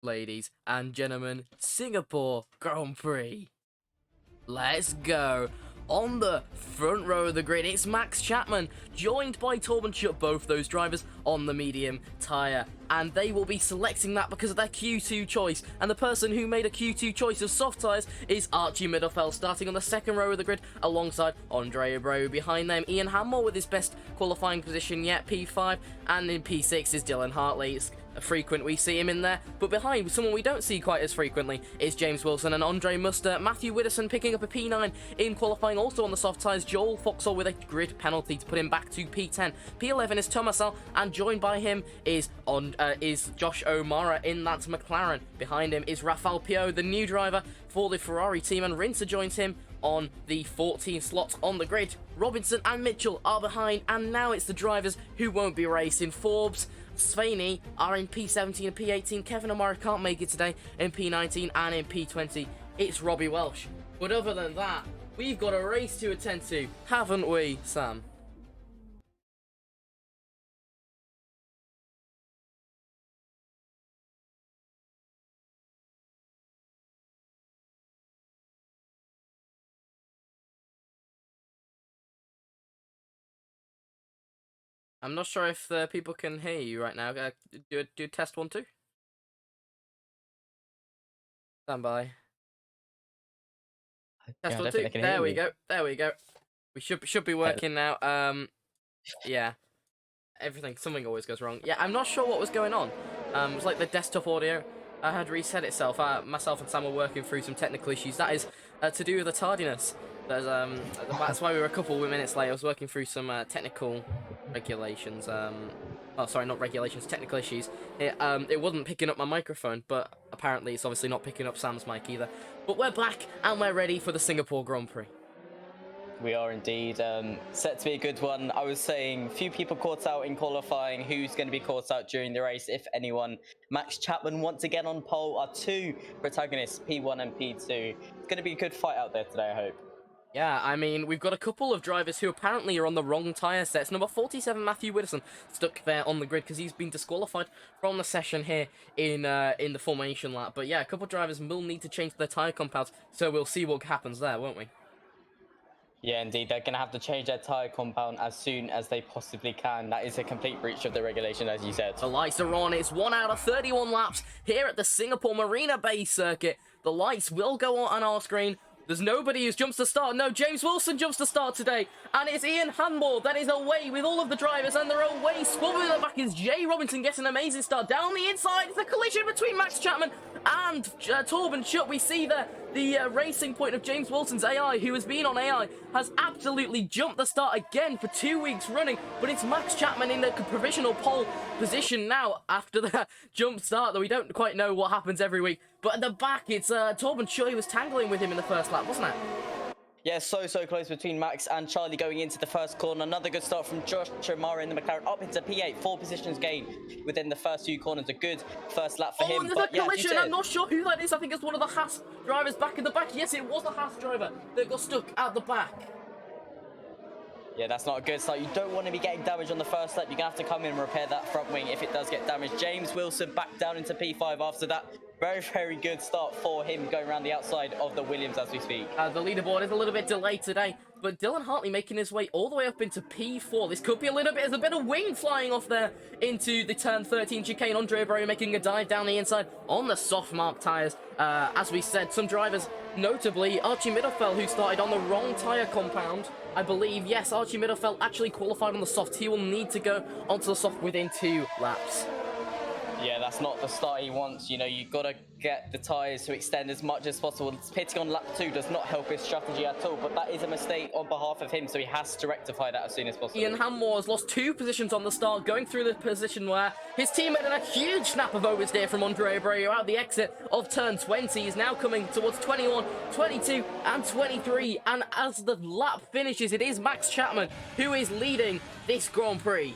ladies and gentlemen, Singapore Grand Prix. Let's go. On the front row of the grid, it's Max Chapman, joined by Torben Schutt, both those drivers on the medium tyre. And they will be selecting that because of their Q2 choice. And the person who made a Q2 choice of soft tyres is Archie Middelfeld, starting on the second row of the grid alongside Andre Abreu. Behind them, Ian Hammore with his best qualifying position yet, P5. And in P6 is Dylan Hartley. It's frequent we see him in there, but behind someone we don't see quite as frequently is James Wilson and Andre Muster. Matthew Widdowson picking up a P9 in qualifying, also on the soft tyres. Joel Foxall with a grid penalty to put him back to P10. P11 is Tomasal, and joined by him is Josh O'Mara in that McLaren. Behind him is Rafael Pio, the new driver for the Ferrari team, and Rinser joins him on the 14th slot on the grid. Robinson and Mitchell are behind, and now it's the drivers who won't be racing. Forbes, Svaney are in P17 and P18. Kevin O'Mara can't make it today in P19, and in P20 it's Robbie Welsh. But other than that, we've got a race to attend to, haven't we, Sam? I'm not sure if people can hear you right now. Do test 1, 2. Stand by. Test Yeah, 1, 2. There we you. go. There we go. We should be working now. Yeah. Something always goes wrong. Yeah, I'm not sure what was going on. It was like the desktop audio had reset itself. Myself and Sam were working through some technical issues. That is to do with the tardiness. That's why we were a couple of minutes late. I was working through some technical regulations. Oh, sorry, not regulations, technical issues. It wasn't picking up my microphone, but apparently it's obviously not picking up Sam's mic either. But we're back, and we're ready for the Singapore Grand Prix. We are indeed set to be a good one. I was saying few people caught out in qualifying. Who's going to be caught out during the race, if anyone? Max Chapman once again on pole. Our two protagonists, P1 and P2. It's going to be a good fight out there today, I hope. Yeah, I mean, we've got a couple of drivers who apparently are on the wrong tyre sets. Number 47, Matthew Widdowson, stuck there on the grid because he's been disqualified from the session here in the formation lap. But yeah, a couple of drivers will need to change their tyre compounds, so we'll see what happens there, won't we? Yeah, indeed. They're going to have to change their tyre compound as soon as they possibly can. That is a complete breach of the regulation, as you said. The lights are on. It's 1 out of 31 laps here at the Singapore Marina Bay circuit. The lights will go on our screen. There's nobody who jumps to start. No, James Wilson jumps to start today. And it's Ian Hammore that is away with all of the drivers. And they're away. Swabbing in the back is Jay Robinson getting an amazing start. Down the inside, it's a collision between Max Chapman and Torben Schutt. We see the racing point of James Wilson's AI, who has been on AI, has absolutely jumped the start again for 2 weeks running. But it's Max Chapman in the provisional pole position now after the jump start that we don't quite know what happens every week. But at the back, it's Torben Schutt who was tangling with him in the first lap, wasn't it? Yeah, so close between Max and Charlie going into the first corner. Another good start from Josh O'Mara in the McLaren up into P8. 4 positions gained within the first few corners. A good first lap for him. And there's a collision. I'm not sure who that is. I think it's one of the Haas drivers back in the back. Yes, it was the Haas driver that got stuck at the back. Yeah, that's not a good start. You don't want to be getting damaged on the first lap. You're going to have to come in and repair that front wing if it does get damaged. James Wilson back down into P5 after that. Very, very good start for him going around the outside of the Williams as we speak. The leaderboard is a little bit delayed today, but Dylan Hartley making his way all the way up into P4. This could be a little bit, there's a bit of wing flying off there into the turn 13 chicane. Andre Abreu making a dive down the inside on the soft mark tyres. As we said, some drivers, notably Archie Middelfeld, who started on the wrong tyre compound, I believe. Yes, Archie Middelfeld actually qualified on the soft. He will need to go onto the soft within 2 laps. Yeah, that's not the start he wants. You know, you've got to get the tyres to extend as much as possible. Pitting on lap 2 does not help his strategy at all, but that is a mistake on behalf of him, so he has to rectify that as soon as possible. Ian Hammore has lost 2 positions on the start, going through the position where his teammate had a huge snap of oversteer from Andre Abreu out the exit of turn 20. He's now coming towards 21, 22, and 23, and as the lap finishes, it is Max Chapman who is leading this Grand Prix.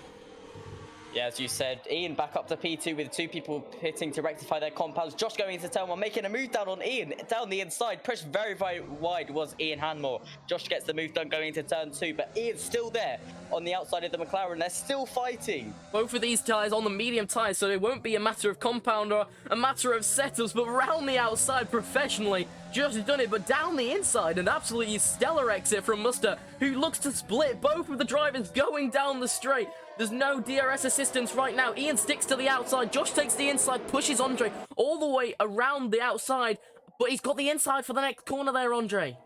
Yeah, as you said, Ian back up to P2 with two people hitting to rectify their compounds. Josh going into turn one, making a move down on Ian, down the inside. Pushed very, very wide was Ian Hanmore. Josh gets the move done going into turn two, but Ian's still there on the outside of the McLaren. They're still fighting. Both of these tyres on the medium tyres, so it won't be a matter of compound or a matter of setups, but round the outside professionally. Josh has done it, but down the inside, an absolutely stellar exit from Muster, who looks to split both of the drivers going down the straight. There's no DRS assistance right now. Ian sticks to the outside. Josh takes the inside, pushes Andre all the way around the outside, but he's got the inside for the next corner there, Andre.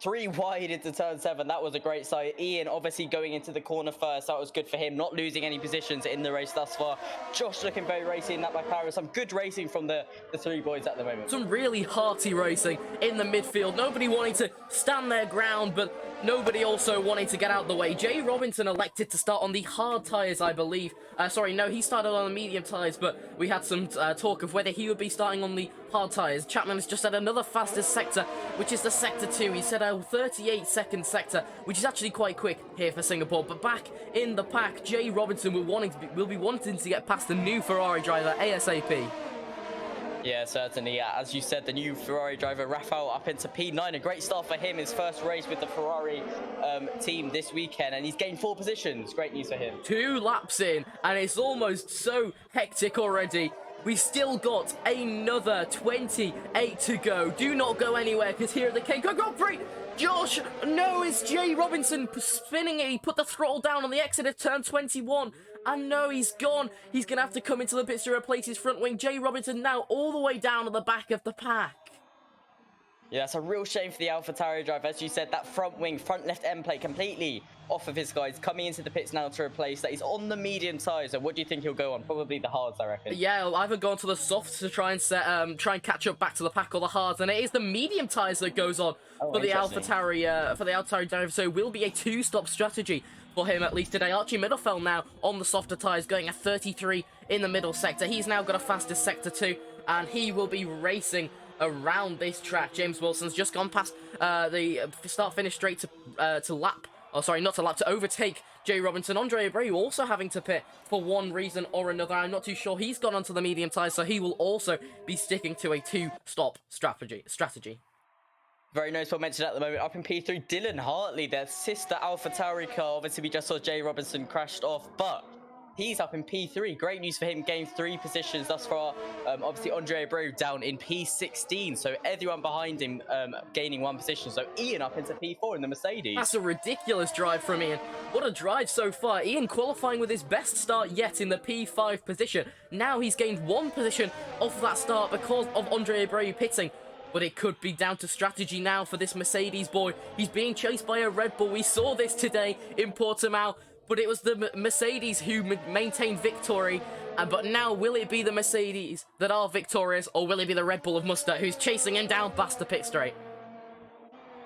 3 wide into turn 7. That was a great sight. Ian obviously going into the corner first. That was good for him, not losing any positions in the race thus far. Josh looking very racy in that McLaren. Some good racing from the three boys at the moment. Some really hearty racing in the midfield. Nobody wanting to stand their ground, but nobody also wanting to get out the way. Jay Robinson elected to start on the hard tyres, I believe. Sorry, no, he started on the medium tyres, but we had some talk of whether he would be starting on the hard tyres. Chapman has just had another fastest sector, which is the sector 2. He said a 38-second sector, which is actually quite quick here for Singapore. But back in the pack, Jay Robinson will be wanting to get past the new Ferrari driver ASAP. Yeah, certainly. As you said, the new Ferrari driver, Rafael, up into P9. A great start for him. His first race with the Ferrari team this weekend, and he's gained 4 positions. Great news for him. 2 laps in, and it's almost so hectic already. We still got another 28 to go. Do not go anywhere, because here at the Kenco Grand Prix, Josh, no, it's Jay Robinson spinning it. He put the throttle down on the exit of turn 21. And no, he's gone. He's going to have to come into the pits to replace his front wing. Jay Robinson now all the way down at the back of the pack. Yeah, that's a real shame for the AlphaTauri driver. As you said, that front wing, front left end plate completely off of his guys. Coming into the pits now to replace that. He's on the medium tyres. So what do you think he'll go on? Probably the hards, I reckon. Yeah, I'll either go on to the softs to try and catch up back to the pack, or the hards. And it is the medium tyres that goes on for the AlphaTauri driver. So it will be a 2-stop strategy for him, at least today. Archie Middlefeld now on the softer tyres, going at 33 in the middle sector. He's now got a fastest sector 2, and he will be racing around this track. James Wilson's just gone past the start-finish straight to lap. Oh, sorry, not to lap, to overtake Jay Robinson. Andre Abreu also having to pit for one reason or another. I'm not too sure. He's gone onto the medium tyres, so he will also be sticking to a 2-stop strategy. Very notable mention at the moment, up in P3, Dylan Hartley, their sister AlphaTauri car. Obviously, we just saw Jay Robinson crashed off, but he's up in P3. Great news for him, gained 3 positions thus far. Obviously, Andre Abreu down in P16, so everyone behind him gaining 1 position. So Ian up into P4 in the Mercedes. That's a ridiculous drive from Ian. What a drive so far. Ian qualifying with his best start yet in the P5 position. Now he's gained 1 position off that start because of Andre Abreu pitting. But it could be down to strategy now for this Mercedes boy. He's being chased by a Red Bull. We saw this today in Portimao, but it was the Mercedes who maintained victory. But now, will it be the Mercedes that are victorious, or will it be the Red Bull of Muster who's chasing him down past the pit straight?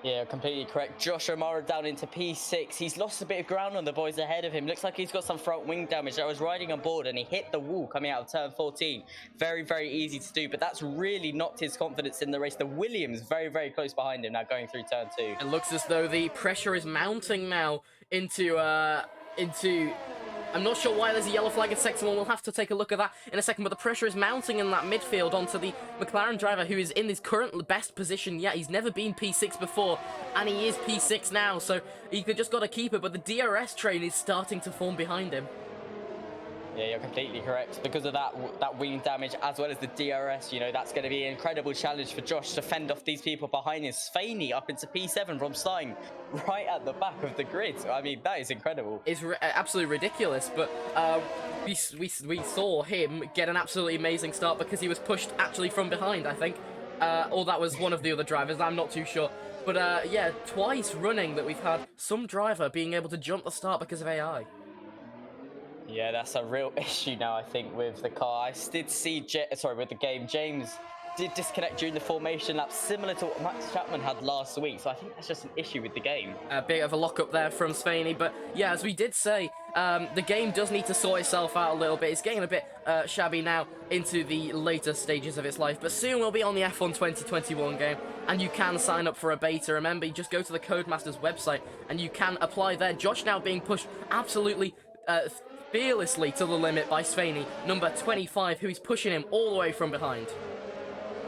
Yeah, completely correct. Josh O'Mara down into P6. He's lost a bit of ground on the boys ahead of him. Looks like he's got some front wing damage. I was riding on board and he hit the wall coming out of turn 14. Very, very easy to do, but that's really knocked his confidence in the race. The Williams very, very close behind him now going through turn 2. It looks as though the pressure is mounting now into I'm not sure why there's a yellow flag in sector 1. We'll have to take a look at that in a second. But the pressure is mounting in that midfield onto the McLaren driver, who is in his current best position yet. He's never been P6 before, and he is P6 now. So he just got to keep it. But the DRS train is starting to form behind him. Yeah, you're completely correct. Because of that wing damage, as well as the DRS, you know, that's going to be an incredible challenge for Josh to fend off these people behind him. Svaney up into P7 from starting right at the back of the grid. I mean, that is incredible. It's absolutely ridiculous, but we saw him get an absolutely amazing start because he was pushed actually from behind, I think. Or that was one of the other drivers, I'm not too sure. But yeah, twice running that we've had some driver being able to jump the start because of AI. Yeah, that's a real issue now, I think, with the car. I did see, with the game, James did disconnect during the formation lap, similar to what Max Chapman had last week. So I think that's just an issue with the game. A bit of a lock-up there from Svaney. But yeah, as we did say, the game does need to sort itself out a little bit. It's getting a bit shabby now into the later stages of its life. But soon we'll be on the F1 2021 game, and you can sign up for a beta. Remember, you just go to the Codemasters website, and you can apply there. Josh now being pushed absolutely fearlessly to the limit by Svaney, number 25, who is pushing him all the way from behind.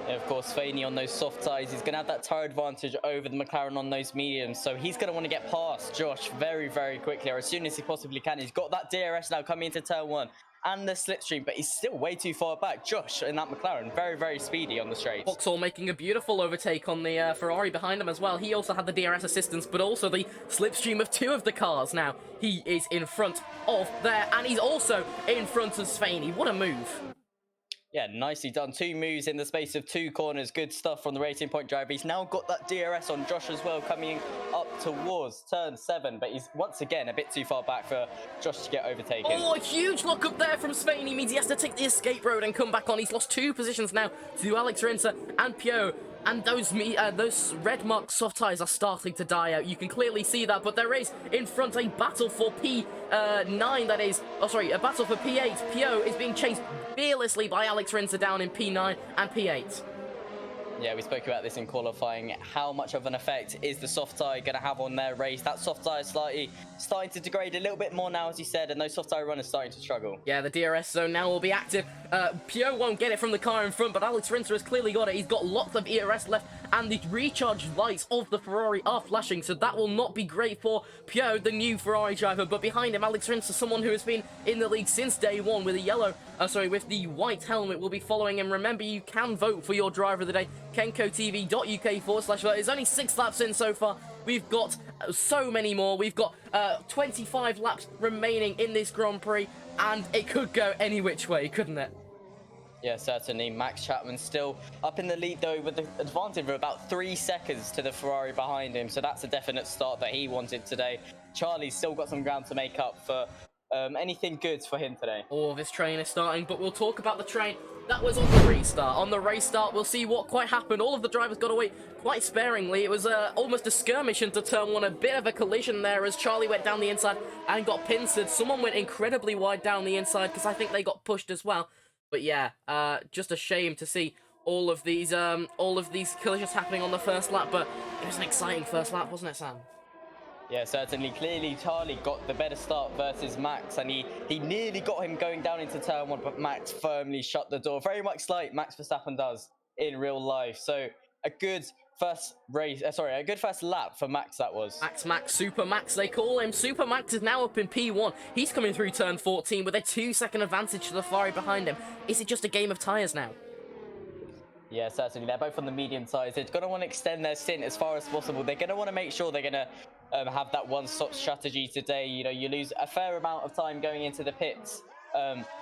And of course, Svaney on those soft tyres, he's going to have that tyre advantage over the McLaren on those mediums. So he's going to want to get past Josh very, very quickly, or as soon as he possibly can. He's got that DRS now coming into turn 1 and the slipstream, but he's still way too far back. Josh in that McLaren, very, very speedy on the straights. Vauxhall making a beautiful overtake on the Ferrari behind him as well. He also had the DRS assistance, but also the slipstream of 2 of the cars. Now, he is in front of there, and he's also in front of Svaney. What a move. Yeah, nicely done. 2 moves in the space of 2 corners. Good stuff from the Racing Point driver. He's now got that DRS on Josh as well, coming up towards turn 7. But he's once again a bit too far back for Josh to get overtaken. Oh, a huge look up there from Svaney means he has to take the escape road and come back on. He's lost 2 positions now to Alex Rins and Pio. And those red mark soft tyres are starting to die out. You can clearly see that, but there is in front a battle for P9, that is, oh sorry, a battle for P8. Pio is being chased fearlessly by Alex Rinser down in P9 and P8. Yeah, we spoke about this in qualifying. How much of an effect is the soft tyre going to have on their race? That soft tyre is slightly starting to degrade a little bit more now, as you said, and those soft tyre runners starting to struggle. Yeah, the DRS zone now will be active. Pio won't get it from the car in front, but Alex Rinser has clearly got it. He's got lots of ERS left, and the recharge lights of the Ferrari are flashing, so that will not be great for Pio, the new Ferrari driver. But behind him, Alex Rinser, someone who has been in the league since day one with with the white helmet, will be following him. Remember, you can vote for your driver of the day. kencotv.uk/vote. It's only 6 laps in so far. We've got so many more. We've got 25 laps remaining in this Grand Prix, and it could go any which way, couldn't it? Yeah, certainly. Max Chapman still up in the lead, though, with the advantage of about 3 seconds to the Ferrari behind him. So that's a definite start that he wanted today. Charlie's still got some ground to make up for anything good for him today. Oh, this train is starting, but we'll talk about the train that was on the restart. On the restart, we'll see what quite happened. All of the drivers got away quite sparingly. It was almost a skirmish into turn 1, a bit of a collision there as Charlie went down the inside and got pincered. Someone went incredibly wide down the inside because I think they got pushed as well. But yeah, just a shame to see all of these collisions happening on the first lap. But it was an exciting first lap, wasn't it, Sam? Yeah, certainly. Clearly, Charlie got the better start versus Max, and he nearly got him going down into turn 1, but Max firmly shut the door, very much like Max Verstappen does in real life. So a good first lap for Max, that was. Max, Super Max, they call him. Super Max is now up in P1. He's coming through turn 14 with a 2-second advantage to the Ferrari behind him. Is it just a game of tyres now? Yeah, certainly. They're both on the medium size. They're going to want to extend their stint as far as possible. They're going to want to make sure they're going to have that one-stop strategy today. You know, you lose a fair amount of time going into the pits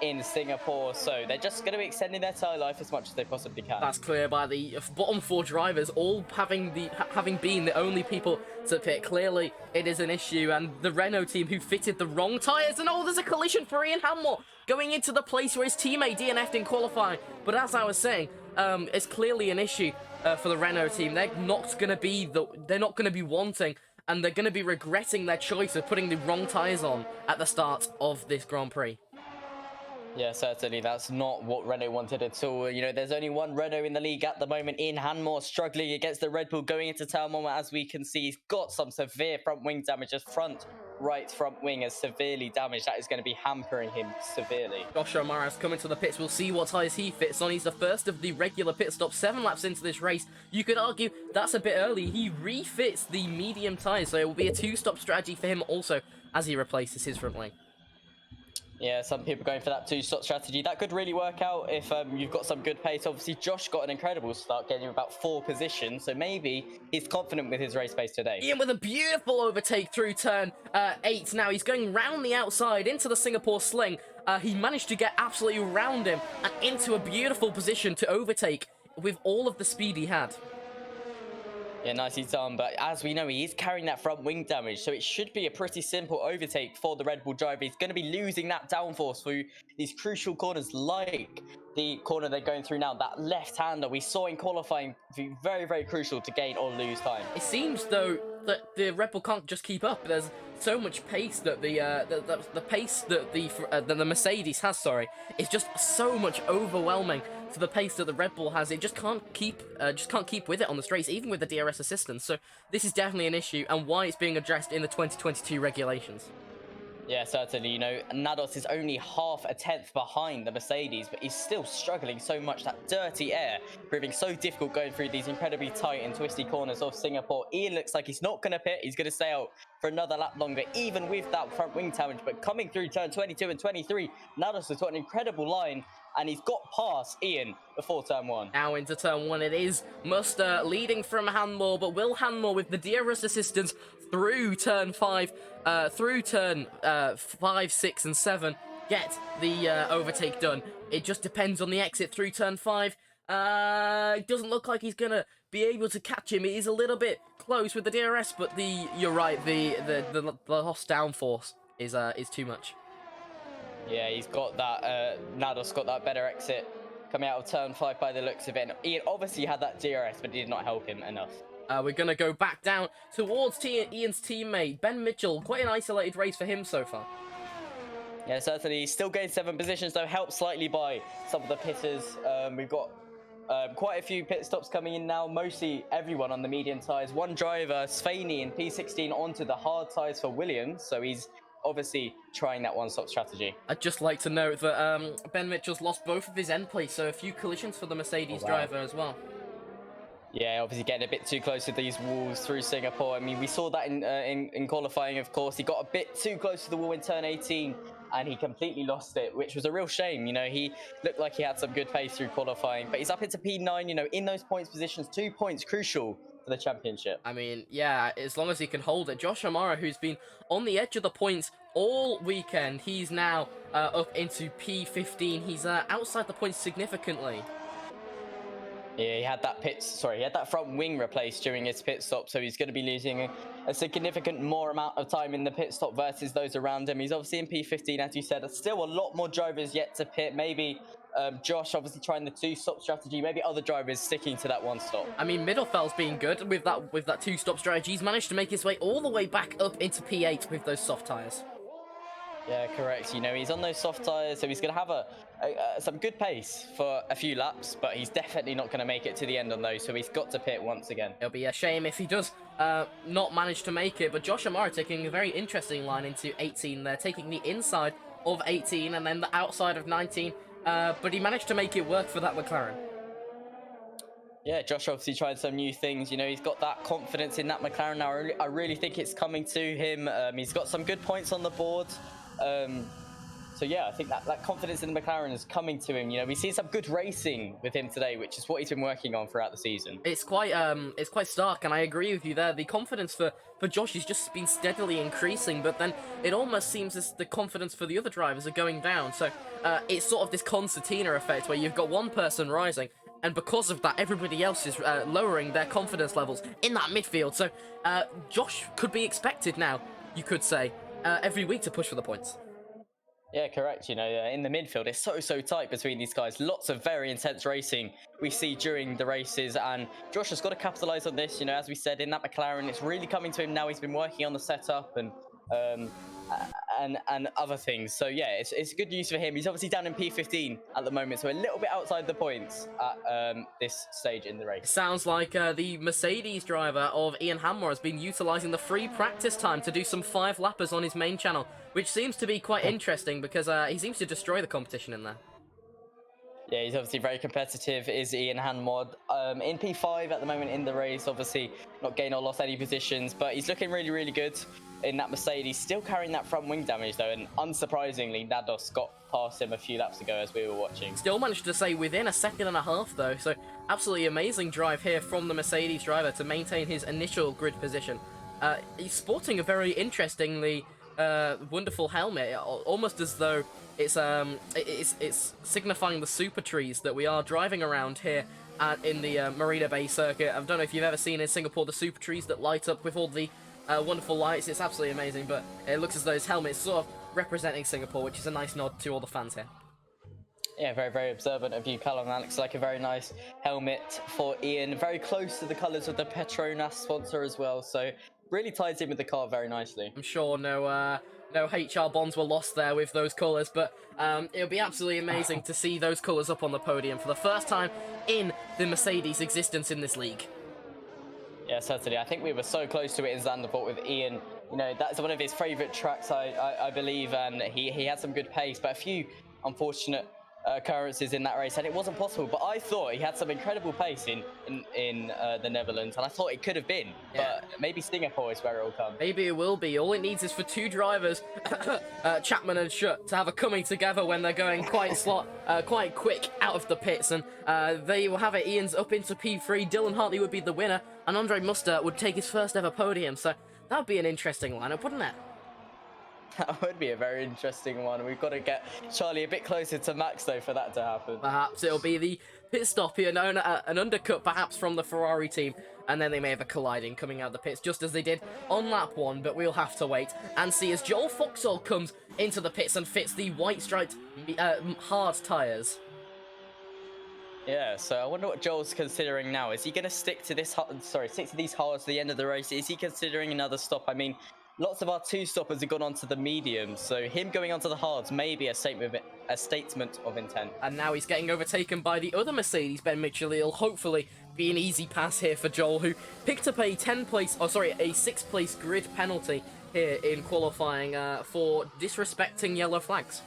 in Singapore, so they're just going to be extending their tyre life as much as they possibly can. That's clear by the bottom 4 drivers, all having been the only people to pit. Clearly, it is an issue, and the Renault team who fitted the wrong tyres, and there's a collision for Ian Hammore going into the place where his teammate DNF'd in qualifying. But as I was saying, it's clearly an issue for the Renault team. They're not going to be wanting, and they're going to be regretting their choice of putting the wrong tyres on at the start of this Grand Prix. Yeah, certainly. That's not what Renault wanted at all. You know, there's only one Renault in the league at the moment. Ian Hanmore struggling against the Red Bull going into turn 1. As we can see, he's got some severe front wing damage. His right front wing is severely damaged. That is going to be hampering him severely. Josh O'Mara's coming to the pits. We'll see what tyres he fits on. He's the first of the regular pit stops, 7 laps into this race. You could argue that's a bit early. He refits the medium tyres, so it will be a 2-stop strategy for him also as he replaces his front wing. Yeah, some people going for that 2-stop strategy. That could really work out if you've got some good pace. Obviously, Josh got an incredible start, getting about 4 positions, so maybe he's confident with his race pace today. Ian with a beautiful overtake through turn 8. Now he's going round the outside into the Singapore sling. He managed to get absolutely around him and into a beautiful position to overtake with all of the speed he had. Yeah, nicely done, but as we know, he is carrying that front wing damage, so it should be a pretty simple overtake for the Red Bull driver. He's going to be losing that downforce through these crucial corners, like the corner they're going through now. That left-hander we saw in qualifying be very, very crucial to gain or lose time. It seems, though, that the Red Bull can't just keep up. There's so much pace that the pace that the Mercedes has, is just so much overwhelming to the pace that the Red Bull has. It just can't keep with it on the straights, even with the DRS assistance. So this is definitely an issue, and why it's being addressed in the 2022 regulations. Yeah, certainly. You know, Nados is only half a tenth behind the Mercedes, but he's still struggling so much. That dirty air proving so difficult going through these incredibly tight and twisty corners of Singapore. Ian looks like he's not going to pit. He's going to stay out for another lap longer, even with that front wing damage. But coming through turn 22 and 23, Nados has got an incredible line, and he's got past Ian before turn 1. Now into turn 1 it is. Muster leading from Hanmore, but will Hanmore with the DRS assistance through turn 5, through turn 5, 6 and 7 get the overtake done? It just depends on the exit through turn 5. It doesn't look like he's gonna be able to catch him. It is a little bit close with the DRS, but you're right, the lost downforce is too much. Yeah, he's got that, Nados got that better exit coming out of turn 5 by the looks of it. And Ian obviously had that DRS, but it did not help him enough. We're going to go back down towards Ian's teammate, Ben Mitchell. Quite an isolated race for him so far. Yeah, certainly. He's still gained 7 positions, though, helped slightly by some of the pitters. We've got quite a few pit stops coming in now, mostly everyone on the medium tyres. One driver, Svaney in P16, onto the hard tyres for Williams, so he's obviously trying that one-stop strategy. I'd just like to note that Ben Mitchell's lost both of his end plates, so a few collisions for the Mercedes driver as well. Yeah, obviously getting a bit too close to these walls through Singapore. I mean, we saw that in qualifying, of course. He got a bit too close to the wall in turn 18, and he completely lost it, which was a real shame. You know, he looked like he had some good pace through qualifying, but he's up into P9, you know, in those points positions. 2 points crucial for the championship. I mean, yeah, as long as he can hold it. Josh Amara, who's been on the edge of the points all weekend, he's now up into P15. He's outside the points significantly. Yeah, he had that front wing replaced during his pit stop, so he's going to be losing a significant more amount of time in the pit stop versus those around him. He's obviously in P15, as you said. There's still a lot more drivers yet to pit. Maybe Josh obviously trying the 2-stop strategy. Maybe other drivers sticking to that 1-stop. I mean, Middelfeld's been good with that 2-stop strategy. He's managed to make his way all the way back up into P8 with those soft tyres. Yeah, correct. You know, he's on those soft tyres, so he's going to have some good pace for a few laps, but he's definitely not going to make it to the end on those, so he's got to pit once again. It'll be a shame if he does not manage to make it, but Josh Amara taking a very interesting line into 18 there, taking the inside of 18 and then the outside of 19, but he managed to make it work for that McLaren. Yeah, Josh obviously tried some new things. You know, he's got that confidence in that McLaren now. I really think it's coming to him. He's got some good points on the board. So yeah, I think that confidence in the McLaren is coming to him. You know, we see some good racing with him today, which is what he's been working on throughout the season. It's quite stark, and I agree with you there. The confidence for Josh has just been steadily increasing, but then it almost seems as the confidence for the other drivers are going down. So it's sort of this concertina effect where you've got one person rising, and because of that, everybody else is lowering their confidence levels in that midfield. So Josh could be expected now, you could say, every week to push for the points. Yeah, correct. You know, in the midfield, it's so tight between these guys. Lots of very intense racing we see during the races, and Josh has got to capitalise on this. You know, as we said, in that McLaren, it's really coming to him now. He's been working on the setup and other things. So yeah, it's good news for him. He's obviously down in P15 at the moment, so a little bit outside the points at this stage in the race. Sounds like the Mercedes driver of Ian Hanmore has been utilising the free practice time to do some 5-lappers on his main channel, which seems to be quite interesting because he seems to destroy the competition in there. Yeah, he's obviously very competitive, is Ian Hanmore. In P5 at the moment in the race, obviously not gained or lost any positions, but he's looking really good in that Mercedes. Still carrying that front wing damage though, and unsurprisingly, Nados got past him a few laps ago as we were watching. Still managed to stay within a second and a half though, so absolutely amazing drive here from the Mercedes driver to maintain his initial grid position. He's sporting a very interestingly wonderful helmet, almost as though it's signifying the super trees that we are driving around here in the Marina Bay circuit. I don't know if you've ever seen in Singapore the super trees that light up with all the wonderful lights. It's absolutely amazing, but it looks as though his helmet's sort of representing Singapore, which is a nice nod to all the fans here. Yeah, very observant of you, Callum. That looks like a very nice helmet for Ian. Very close to the colours of the Petronas sponsor as well, so really ties in with the car very nicely. I'm sure no HR bonds were lost there with those colours, but it'll be absolutely amazing to see those colours up on the podium for the first time in the Mercedes existence in this league. Yeah, certainly. I think we were so close to it in Zandvoort with Ian You know, that's one of his favourite tracks, I believe, and he had some good pace, but a few unfortunate occurrences in that race, and it wasn't possible. But I thought he had some incredible pace in the Netherlands, and I thought it could have been, Yeah. but maybe Singapore is where it will come. Maybe it will be. All it needs is for two drivers, Chapman and Schutt, to have a coming together when they're going quite quick out of the pits, and they will have it. Ian's up into P3. Dylan Hartley would be the winner, and Andre Muster would take his first ever podium. So that would be an interesting lineup, wouldn't it? That would be a very interesting one. We've got to get Charlie a bit closer to Max, though, for that to happen. Perhaps it'll be the pit stop here, an undercut perhaps from the Ferrari team, and then they may have a colliding coming out of the pits, just as they did on lap 1, but we'll have to wait and see as Joel Foxall comes into the pits and fits the white striped hard tyres. Yeah, so I wonder what Joel's considering now. Is he going to stick to these hards to the end of the race? Is he considering another stop? I mean, lots of our two-stoppers have gone onto the mediums, so him going onto the hards may be a statement of intent. And now he's getting overtaken by the other Mercedes, Ben Mitchell. It'll hopefully be an easy pass here for Joel, who picked up a 6th place grid penalty here in qualifying for disrespecting yellow flags.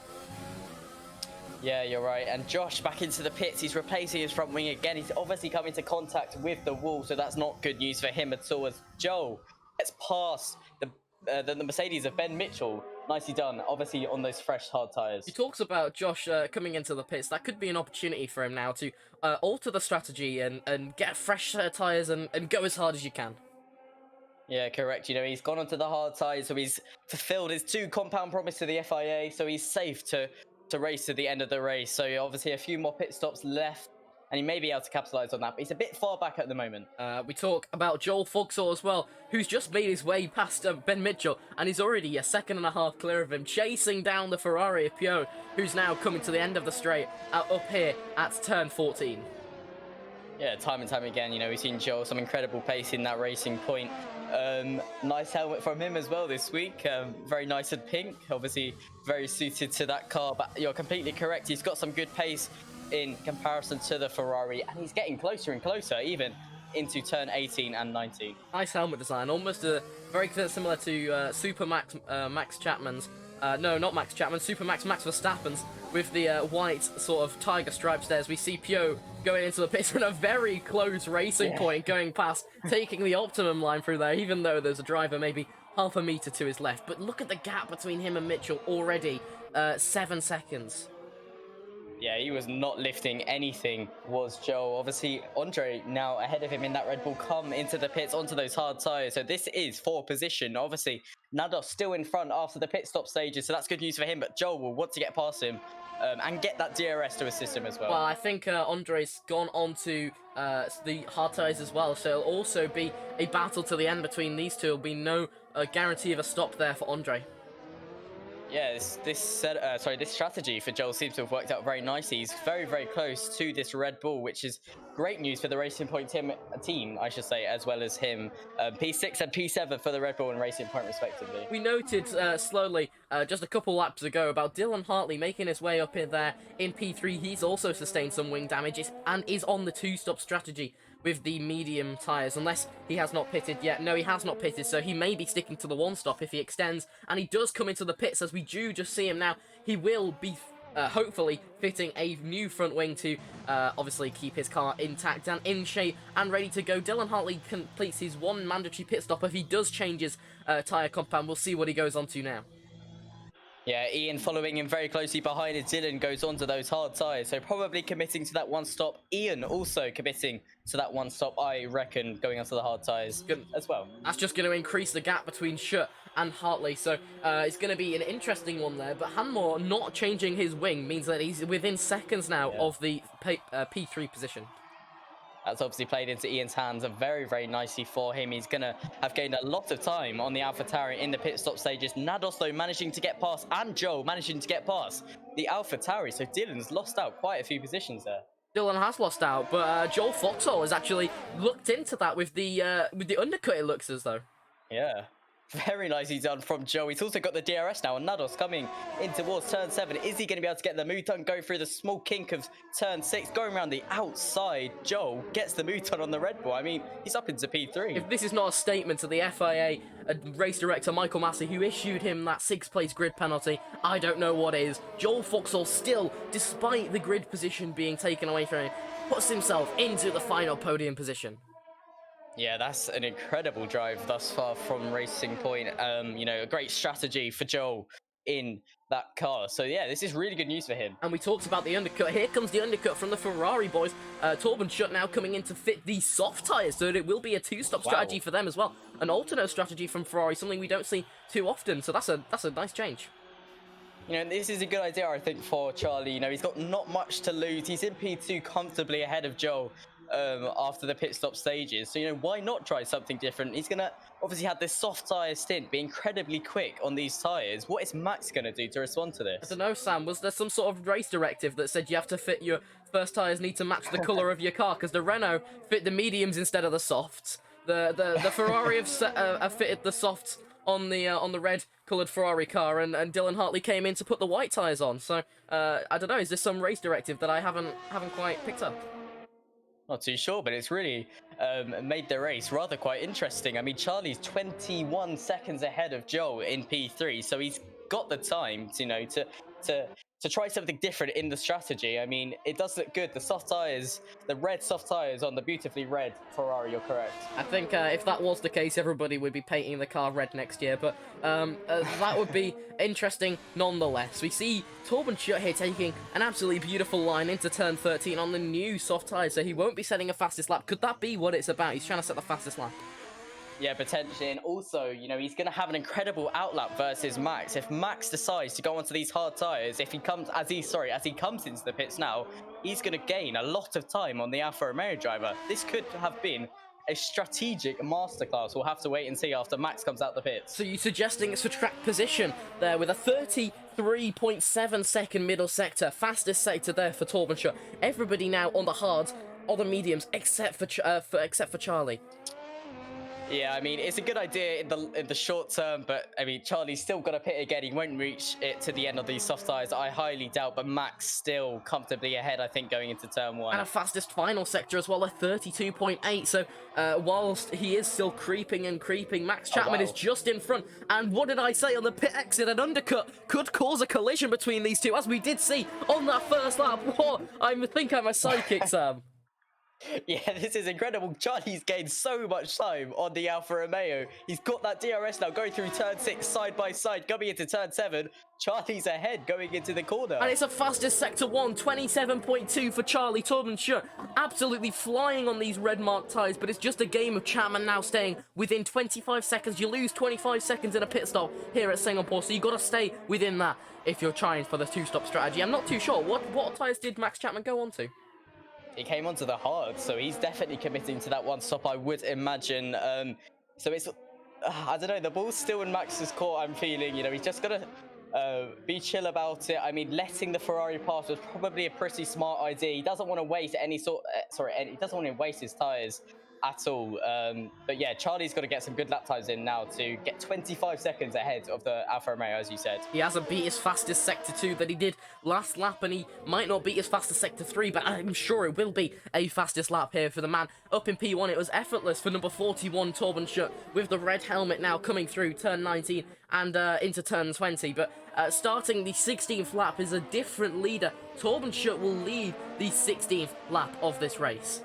Yeah, you're right. And Josh back into the pits. He's replacing his front wing again. He's obviously come into contact with the wall, so that's not good news for him at all. As Joel gets past the Mercedes of Ben Mitchell. Nicely done, obviously on those fresh hard tyres. He talks about Josh coming into the pits. That could be an opportunity for him now to alter the strategy and get fresh tyres and go as hard as you can. Yeah, correct. You know, he's gone onto the hard tyres, so he's fulfilled his 2 compound promise to the FIA, so he's safe to race to the end of the race. So obviously a few more pit stops left, and he may be able to capitalise on that, but he's a bit far back at the moment. We talk about Joel Foxall as well, who's just made his way past Ben Mitchell, and he's already a 2.5 seconds clear of him, chasing down the Ferrari of Pio, who's now coming to the end of the straight, up here at turn 14. Yeah, time and time again, you know, we've seen Joel some incredible pace in that racing point. Nice helmet from him as well this week. Very nice and pink, obviously very suited to that car, but you're completely correct. He's got some good pace in comparison to the Ferrari, and he's getting closer and closer even into turn 18 and 19. Nice helmet design, almost very similar to Super Max Chapman's. No, not Max Chapman, Super Max Verstappen's, with the white sort of tiger stripes there, as we see Pio going into the pits in a very close racing point, going past, taking the optimum line through there, even though there's a driver maybe half a metre to his left. But look at the gap between him and Mitchell already, 7 seconds. Yeah, he was not lifting anything, was Joel. Obviously, Andre now ahead of him in that Red Bull, come into the pits onto those hard tyres. So this is for position. Obviously, Nados still in front after the pit stop stages, so that's good news for him. But Joel will want to get past him and get that DRS to assist him as well. Well, I think Andre's gone on to the hard tyres as well, so it'll also be a battle to the end between these two. There'll be no guarantee of a stop there for Andre. Yeah, this strategy for Joel seems to have worked out very nicely. He's very, very close to this Red Bull, which is great news for the Racing Point team, I should say, as well as him. P6 and P7 for the Red Bull and Racing Point, respectively. We noted slowly, just a couple laps ago, about Dylan Hartley making his way up in there in P3. He's also sustained some wing damages and is on the 2-stop strategy with the medium tyres, unless he has not pitted yet. No, he has not pitted, so he may be sticking to the 1-stop if he extends, and he does come into the pits, as we do just see him now. He will be hopefully fitting a new front wing to obviously keep his car intact and in shape and ready to go. Dylan Hartley completes his 1 mandatory pit stop. If he does change his tyre compound, we'll see what he goes on to now. Yeah, Ian following him very closely behind as Dylan goes onto those hard tyres, so probably committing to that 1 stop. Ian also committing to that 1 stop, I reckon, going onto the hard tyres as well. That's just going to increase the gap between Schutt and Hartley, so it's going to be an interesting one there, but Hanmore not changing his wing means that he's within seconds now of the P3 position. That's obviously played into Ian's hands very, very nicely for him. He's going to have gained a lot of time on the AlphaTauri in the pit stop stages. Nados, though, managing to get past, and Joel managing to get past the AlphaTauri. So Dylan's lost out quite a few positions there. Dylan has lost out, but Joel Foxall has actually looked into that with the undercut, it looks as though. Yeah. Very nicely done from Joe. He's also got the DRS now, and Nados coming in towards turn 7. Is he going to be able to get the Mouton, go through the small kink of turn 6, going around the outside? Joe gets the Mouton on the Red Bull. I mean, he's up into P3. If this is not a statement to the FIA, race director Michael Massey, who issued him that 6th place grid penalty, I don't know what is. Joel Foxall still, despite the grid position being taken away from him, puts himself into the final podium position. Yeah, that's an incredible drive thus far from Racing Point. You know, a great strategy for Joel in that car. So yeah, this is really good news for him. And we talked about the undercut. Here comes the undercut from the Ferrari boys. Torben Schutt now coming in to fit the soft tyres, so that it will be a 2-stop strategy for them as well. An alternate strategy from Ferrari, something we don't see too often. So that's a nice change. You know, this is a good idea, I think, for Charlie. You know, he's got not much to lose. He's in P2 comfortably ahead of Joel after the pit stop stages. So, you know, why not try something different? He's going to obviously have this soft tyre stint, be incredibly quick on these tyres. What is Max going to do to respond to this? I don't know, Sam. Was there some sort of race directive that said you have to fit your first tyres need to match the colour of your car? Because the Renault fit the mediums instead of the softs. The Ferrari have fitted the softs on the red coloured Ferrari car, and Dylan Hartley came in to put the white tyres on. So I don't know. Is this some race directive that I haven't quite picked up? Not too sure, but it's really made the race rather quite interesting. I mean, Charlie's 21 seconds ahead of Joel in P3, so he's got the time, you know, to try something different in the strategy. I mean, it does look good. The soft tyres, the red soft tyres on the beautifully red Ferrari, you're correct. I think if that was the case, everybody would be painting the car red next year, but that would be interesting nonetheless. We see Torben Schutt here taking an absolutely beautiful line into turn 13 on the new soft tyres, so he won't be setting a fastest lap. Could that be what it's about? He's trying to set the fastest lap. Yeah, potentially, and also, you know, he's going to have an incredible outlap versus Max. If Max decides to go onto these hard tyres, if he comes, as he comes into the pits now, he's going to gain a lot of time on the Alfa Romeo driver. This could have been a strategic masterclass. We'll have to wait and see after Max comes out the pits. So you're suggesting it's a track position there with a 33.7 second middle sector, fastest sector there for Torben Schutt. Everybody now on the hards, on the mediums, except for Charlie. Yeah, I mean, it's a good idea in the short term, but I mean, Charlie's still got to pit again. He won't reach it to the end of these soft tyres, I highly doubt, but Max still comfortably ahead, I think, going into turn 1. And a fastest final sector as well, a 32.8. So whilst he is still creeping, Max Chapman is just in front. And what did I say on the pit exit? An undercut could cause a collision between these two, as we did see on that first lap. What? I think I'm a psychic, Sam. Yeah, this is incredible. Charlie's gained so much time on the Alfa Romeo. He's got that DRS now going through turn 6 side by side, coming into turn 7. Charlie's ahead going into the corner. And it's a fastest sector 1, 27.2 for Charlie. Torben Schutt absolutely flying on these red marked tyres, but it's just a game of Chapman now staying within 25 seconds. You lose 25 seconds in a pit stop here at Singapore, so you've got to stay within that if you're trying for the 2-stop strategy. I'm not too sure. What tyres did Max Chapman go on to? He came onto the hard, so he's definitely committing to that one stop, I would imagine. So it's, I don't know, the ball's still in Max's court, I'm feeling. You know, he's just got to be chill about it. I mean, letting the Ferrari pass was probably a pretty smart idea. He doesn't want to waste he doesn't want to waste his tyres at all. But yeah, Charlie's got to get some good lap times in now to get 25 seconds ahead of the Alfa Romeo, as you said. He hasn't beat his fastest sector 2 that he did last lap, and he might not beat his fastest sector 3, but I'm sure it will be a fastest lap here for the man up in P1. It was effortless for number 41, Torben Schutt, with the red helmet now coming through turn 19 and into turn 20. But starting the 16th lap is a different leader. Torben Schutt will lead the 16th lap of this race.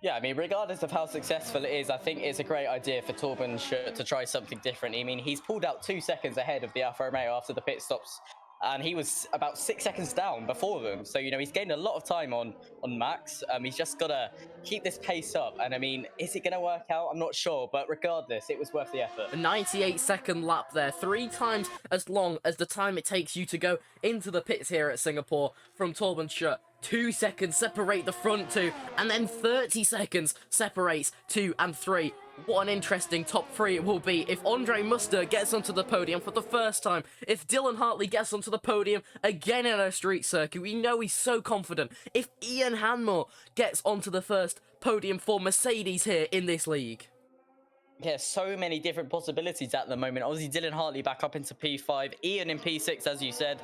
Yeah, I mean, regardless of how successful it is, I think it's a great idea for Torben Schutt to try something different. I mean, he's pulled out 2 seconds ahead of the Alfa Romeo after the pit stops, and he was about 6 seconds down before them. So, you know, he's gained a lot of time on Max. He's just got to keep this pace up. And, I mean, is it going to work out? I'm not sure. But regardless, it was worth the effort. A 98-second lap there, 3 times as long as the time it takes you to go into the pits here at Singapore from Torben Schutt. 2 seconds separate the front 2, and then 30 seconds separates 2 and 3. What an interesting top 3 it will be if Andre Muster gets onto the podium for the first time, if Dylan Hartley gets onto the podium again in a street circuit. We know he's so confident. If Ian Hanmore gets onto the first podium for Mercedes here in this league. yeah, so many different possibilities at the moment. Obviously, Dylan Hartley back up into P5, Ian in P6, as you said.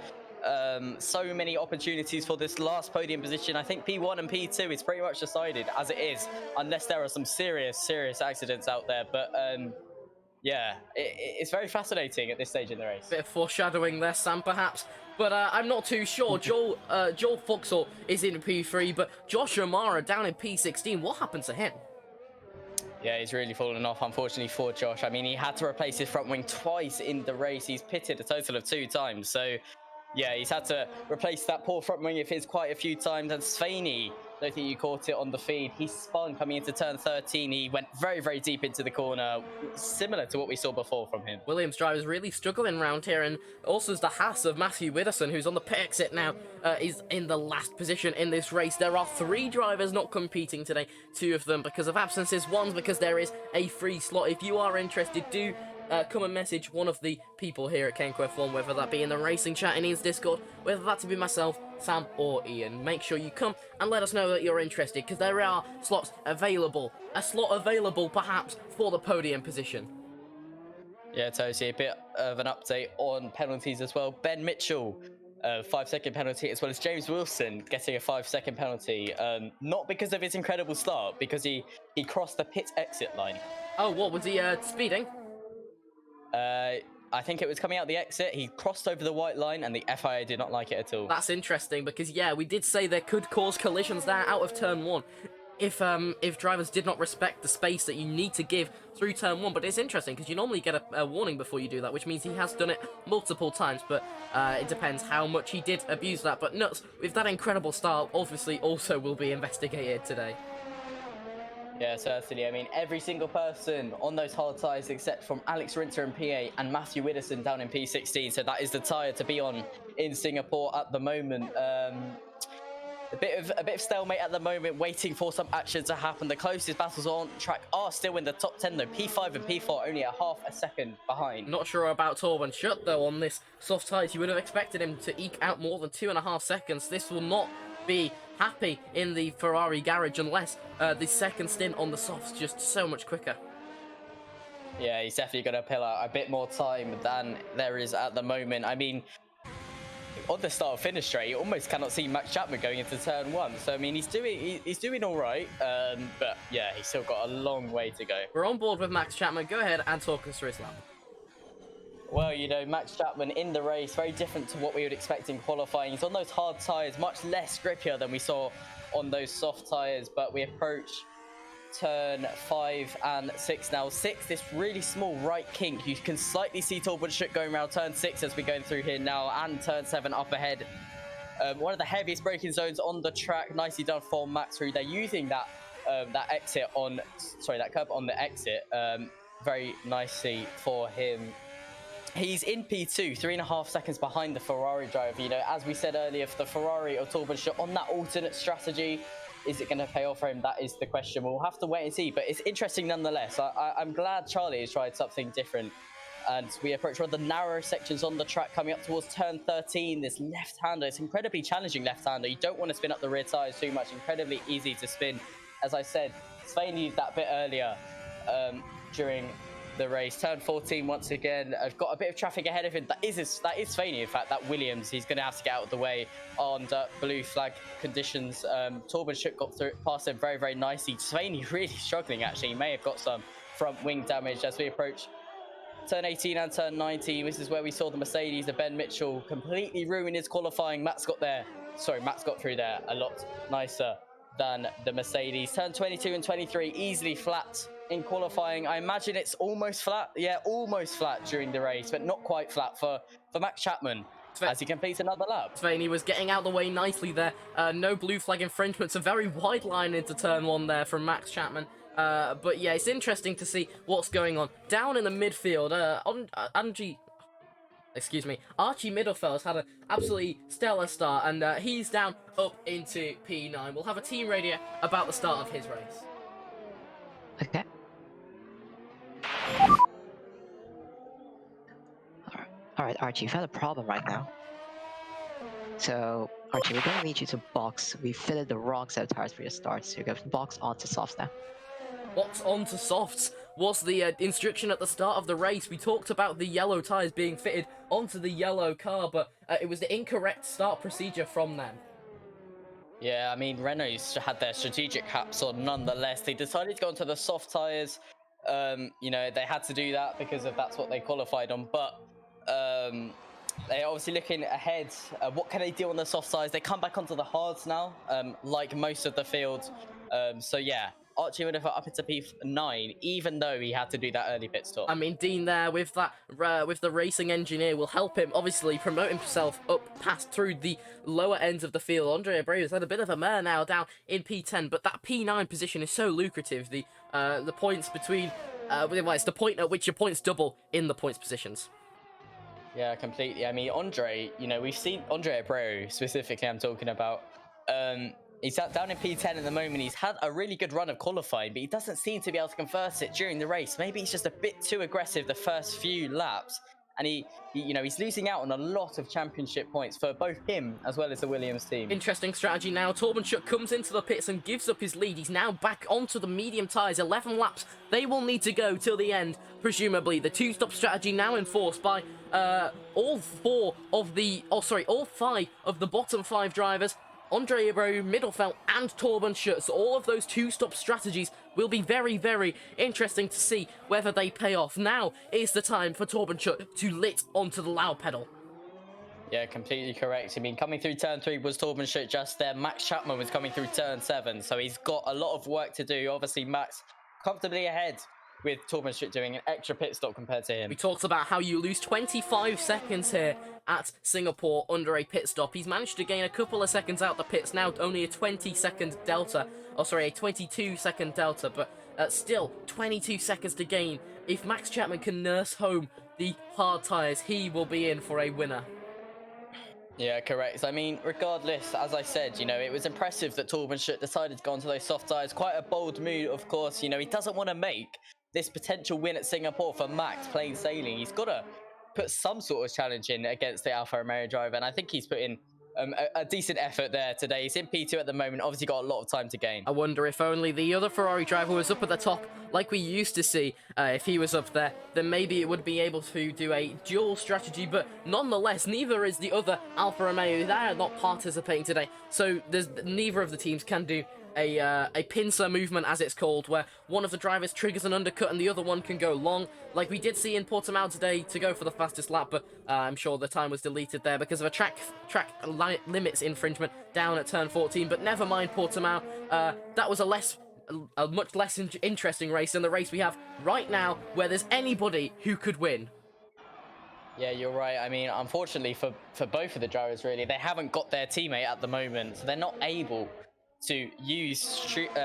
So many opportunities for this last podium position. I think P1 and P2 is pretty much decided as it is, unless there are some serious accidents out there. But yeah, it's very fascinating at this stage in the race. Bit of foreshadowing there, Sam, perhaps. But I'm not too sure. Joel Foxall is in P3, but Josh O'Mara down in P16. What happened to him? Yeah, he's really fallen off, unfortunately, for Josh. I mean, he had to replace his front wing twice in the race. He's pitted a total of 2 times. So, yeah, he's had to replace that poor front wing of his quite a few times. And Svaney, I don't think you caught it on the feed. He spun coming into turn 13. He went very, very deep into the corner, similar to what we saw before from him. Williams drivers really struggling around here, and also the Haas of Matthew Widdowson, who's on the pit exit now, is in the last position in this race. There are 3 drivers not competing today, 2 of them because of absences, 1 because there is a free slot. If you are interested, do come and message one of the people here at Kenco F1, whether that be in the racing chat in Ian's Discord, whether that to be myself, Sam, or Ian. Make sure you come and let us know that you're interested, because there are slots available. A slot available, perhaps, for the podium position. Yeah, Tosi, a bit of an update on penalties as well. Ben Mitchell, 5-second penalty, as well as James Wilson getting a 5-second penalty. Not because of his incredible start, because he crossed the pit exit line. Oh, what was he speeding? I think it was coming out the exit. He crossed over the white line, and the FIA did not like it at all. That's interesting, because yeah, we did say there could cause collisions there out of turn 1 if drivers did not respect the space that you need to give through turn 1. But it's interesting because you normally get a warning before you do that, which means he has done it multiple times. But it depends how much he did abuse that. But nuts, with that incredible start, obviously also will be investigated today. Yeah, certainly. I mean, every single person on those hard tyres, except from Alex Rinter in PA and Matthew Widdowson down in P16. So that is the tyre to be on in Singapore at the moment. A bit of stalemate at the moment, waiting for some action to happen. The closest battles on track are still in the top 10 though. P5 and P4 only a half a second behind. Not sure about Torben Schutt though on this soft tyres. You would have expected him to eke out more than 2.5 seconds. This will not be happy in the Ferrari garage unless the second stint on the softs just so much quicker. Yeah, he's definitely going to pull out a bit more time than there is at the moment. I mean, on the start finish straight, you almost cannot see Max Chapman going into turn 1. So I mean, he's doing all right, but yeah, he's still got a long way to go. We're on board with Max Chapman. Go ahead and talk us through his lap. Well, you know, Max Chapman in the race, very different to what we would expect in qualifying. He's on those hard tyres, much less grippier than we saw on those soft tyres, but we approach turn 5 and 6 now. 6, this really small right kink. You can slightly see Torben Schutt going around turn 6 as we're going through here now, and turn 7 up ahead. One of the heaviest braking zones on the track. Nicely done for Max, through. They're using that that curb on the exit very nicely for him. He's in P2, 3.5 seconds behind the Ferrari driver. You know, as we said earlier, if the Ferrari or Torben Schutt on that alternate strategy, is it going to pay off for him? That is the question. We'll have to wait and see, but it's interesting nonetheless. I'm glad Charlie has tried something different. And we approach one of the narrow sections on the track coming up towards turn 13. This left-hander, it's incredibly challenging left-hander. You don't want to spin up the rear tyres too much. Incredibly easy to spin. As I said, Spain needed that bit earlier during the race. Turn 14 once again. I've got a bit of traffic ahead of him. That is Svaney, in fact. That Williams, he's going to have to get out of the way on blue flag conditions. Torben Schutt got through past him very, very nicely. Svaney really struggling, actually. He may have got some front wing damage as we approach turn 18 and turn 19. This is where we saw the Mercedes of Ben Mitchell completely ruin his qualifying. Matt's got through there a lot nicer than the Mercedes. Turn 22 and 23 easily flat in qualifying. I imagine it's almost flat. Yeah, almost flat during the race, but not quite flat for Max Chapman as he completes another lap. Svaney was getting out the way nicely there. No blue flag infringements. A very wide line into turn 1 there from Max Chapman. But yeah, it's interesting to see what's going on. Down in the midfield, Archie Middlefell's had an absolutely stellar start, and he's down up into P9. We'll have a team radio about the start of his race. Okay. Alright, Archie, you've had a problem right now. So, Archie, we're going to need you to box. We fitted the wrong set of tires for your start, so you're going to box onto softs now. What's onto softs was the instruction at the start of the race. We talked about the yellow tyres being fitted onto the yellow car, but it was the incorrect start procedure from them. Yeah, I mean, Renault's had their strategic caps on nonetheless. They decided to go onto the soft tyres. You know, they had to do that because that's what they qualified on. But they're obviously looking ahead. What can they do on the soft tyres? They come back onto the hards now, like most of the field. So yeah, Archie would have up into P9, even though he had to do that early pit stop. I mean, Dean there with that, with the racing engineer will help him obviously promote himself up past through the lower ends of the field. Andre Abreu has had a bit of a mare now down in P10, but that P9 position is so lucrative. The points between, well, it's the point at which your points double in the points positions. Yeah, completely. I mean, Andre, you know, we've seen Andre Abreu specifically. I'm talking about. He's down in P10 at the moment. He's had a really good run of qualifying, but he doesn't seem to be able to convert it during the race. Maybe he's just a bit too aggressive the first few laps, and you know, he's losing out on a lot of championship points for both him as well as the Williams team. Interesting strategy now. Torben Schutt comes into the pits and gives up his lead. He's now back onto the medium tyres. 11 laps. They will need to go till the end, presumably. The two-stop strategy now enforced by all five of the bottom 5 drivers. Andre Abreu, Middelfelt, and Torben Schutt. So all of those two-stop strategies will be very, very interesting to see whether they pay off. Now is the time for Torben Schutt to lit onto the loud pedal. Yeah, completely correct. I mean, coming through turn 3 was Torben Schutt just there. Max Chapman was coming through turn 7, so he's got a lot of work to do. Obviously, Max comfortably ahead, with Torben Schutt doing an extra pit stop compared to him. We talked about how you lose 25 seconds here at Singapore under a pit stop. He's managed to gain a couple of seconds out the pits, now only a 20-second delta. Oh, sorry, a 22-second delta, but still 22 seconds to gain. If Max Chapman can nurse home the hard tyres, he will be in for a winner. Yeah, correct. I mean, regardless, as I said, you know, it was impressive that Torben Schutt decided to go onto those soft tyres. Quite a bold move, of course. You know, he doesn't want to make this potential win at Singapore for Max plain sailing. He's got to put some sort of challenge in against the Alfa Romeo driver, and I think he's put in a decent effort there today. He's in P2 at the moment, obviously got a lot of time to gain. I wonder if only the other Ferrari driver was up at the top, like we used to see. If he was up there, then maybe it would be able to do a dual strategy, but nonetheless, neither is the other Alfa Romeo. They are not participating today, so neither of the teams can do a pincer movement, as it's called, where one of the drivers triggers an undercut and the other one can go long, like we did see in Portimao today to go for the fastest lap, but I'm sure the time was deleted there because of a track limits infringement down at turn 14, but never mind Portimao. That was a much less interesting race than the race we have right now, where there's anybody who could win. Yeah, you're right. I mean, unfortunately for both of the drivers, really, they haven't got their teammate at the moment, so they're not able to use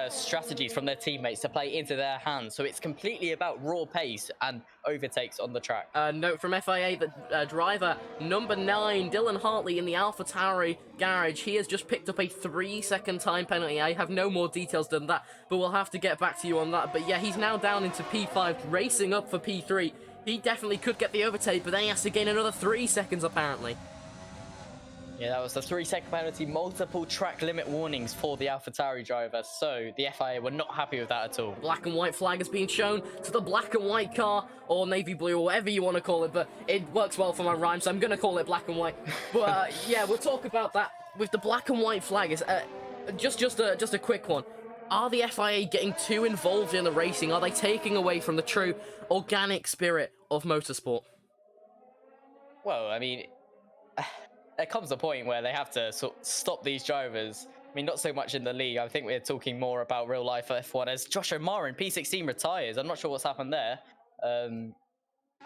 strategies from their teammates to play into their hands. So it's completely about raw pace and overtakes on the track. Note from FIA that driver number 9, Dylan Hartley in the AlphaTauri garage, he has just picked up a 3-second time penalty. I have no more details than that, but we'll have to get back to you on that. But yeah, he's now down into P5, racing up for P3. He definitely could get the overtake, but then he has to gain another 3 seconds apparently. Yeah, that was the 3-second penalty, multiple track limit warnings for the AlphaTauri driver, so the FIA were not happy with that at all. Black and white flag has been shown to the black and white car, or navy blue, or whatever you want to call it, but it works well for my rhyme, so I'm going to call it black and white. But yeah, we'll talk about that with the black and white flag. Is just a quick one. Are the FIA getting too involved in the racing? Are they taking away from the true organic spirit of motorsport? Well, I mean, there comes a point where they have to stop these drivers. I mean, not so much in the league. I think we're talking more about real life F1 as Josh O'Mara in P16 retires. I'm not sure what's happened there.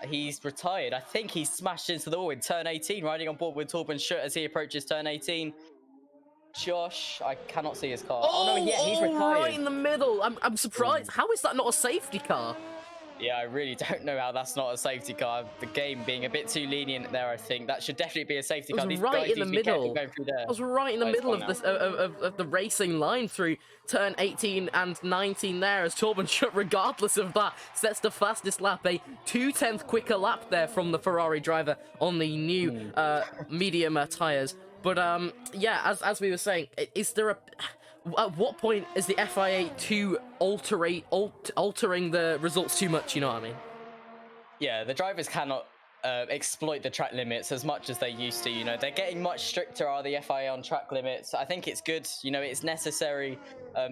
He's retired. I think he's smashed into the wall in turn 18, riding on board with Torben Schutt as he approaches turn 18. Josh, I cannot see his car. Oh no, yeah, he's retired. Right in the middle. I'm surprised. How is that not a safety car? Yeah, I really don't know how that's not a safety car. The game being a bit too lenient there, I think. That should definitely be a safety car. It was right in the middle. Going through there. I was right in the middle of the racing line through turn 18 and 19 there, as Torben Schutt, regardless of that, sets the fastest lap. A 2/10 quicker lap there from the Ferrari driver on the new medium tyres. But yeah, as we were saying, is there At what point is the FIA too altering the results too much? You know what I mean? Yeah, the drivers cannot exploit the track limits as much as they used to. You know, they're getting much stricter, are the FIA, on track limits. I think it's good. You know, it's necessary.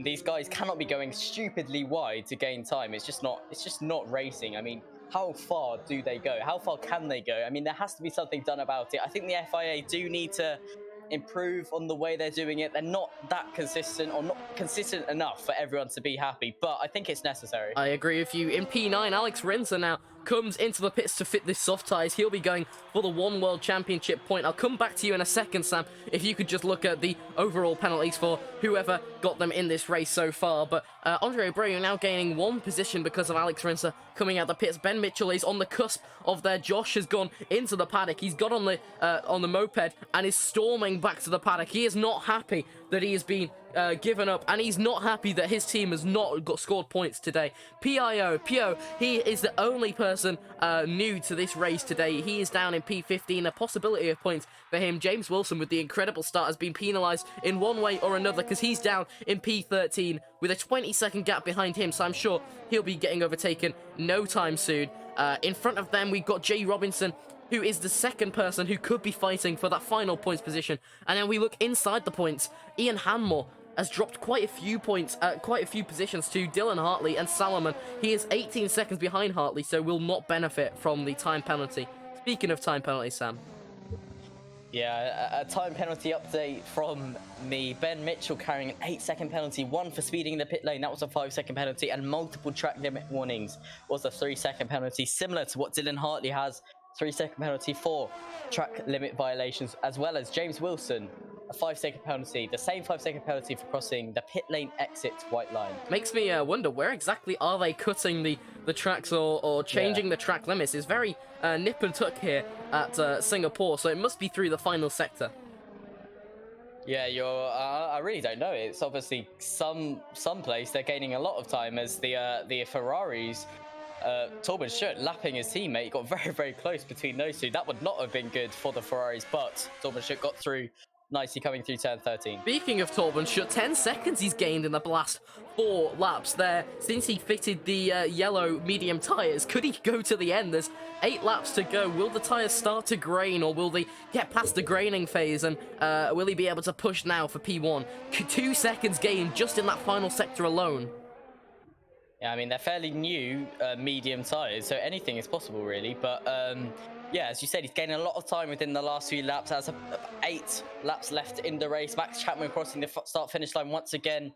These guys cannot be going stupidly wide to gain time. It's just not racing. I mean, how far do they go? How far can they go? I mean, there has to be something done about it. I think the FIA do need to improve on the way they're doing it. They're not that consistent, or not consistent enough for everyone to be happy, but I think it's necessary. I agree with you. In P9, Alex Rins now comes into the pits to fit this soft tyres. He'll be going for the One World Championship point. I'll come back to you in a second, Sam, if you could just look at the overall penalties for whoever got them in this race so far. But Andre Abreu now gaining 1 position because of Alex Rins coming out the pits. Ben Mitchell is on the cusp of there. Josh has gone into the paddock. He's got on the moped and is storming back to the paddock. He is not happy that he has been given up, and he's not happy that his team has not scored points today. Pio, he is the only person new to this race today. He is down in P15, a possibility of points for him. James Wilson, with the incredible start, has been penalised in one way or another because he's down in P13 with a 20-second gap behind him, so I'm sure he'll be getting overtaken no time soon. In front of them, we've got Jay Robinson, who is the second person who could be fighting for that final points position. And then we look inside the points. Ian Hanmore has dropped quite a few points, quite a few positions to Dylan Hartley and Salomon. He is 18 seconds behind Hartley, so will not benefit from the time penalty. Speaking of time penalty, Sam. Yeah, a time penalty update from me. Ben Mitchell carrying an 8-second penalty, 1 for speeding in the pit lane, that was a 5-second penalty, and multiple track limit warnings was a 3-second penalty, similar to what Dylan Hartley has. 3-second penalty for track limit violations, as well as James Wilson, a 5-second penalty, the same 5-second penalty for crossing the pit lane exit white line. Makes me wonder, where exactly are they cutting the tracks or changing the track limits? It's very nip and tuck here at Singapore, so it must be through the final sector. Yeah, I really don't know. It's obviously some place they're gaining a lot of time, as the Ferraris, Torben Schutt lapping his teammate, got very, very close between those two. That would not have been good for the Ferraris, but Torben Schutt got through nicely, coming through turn 13. Speaking of Torben Schutt, 10 seconds he's gained in the last 4 laps there since he fitted the yellow medium tyres. Could he go to the end? There's 8 laps to go. Will the tyres start to grain, or will they get past the graining phase, and will he be able to push now for P1? 2 seconds gained just in that final sector alone. Yeah, I mean, they're fairly new medium tyres, so anything is possible, really. But, yeah, as you said, he's gaining a lot of time within the last few laps. There's 8 laps left in the race. Max Chapman crossing the start-finish line once again.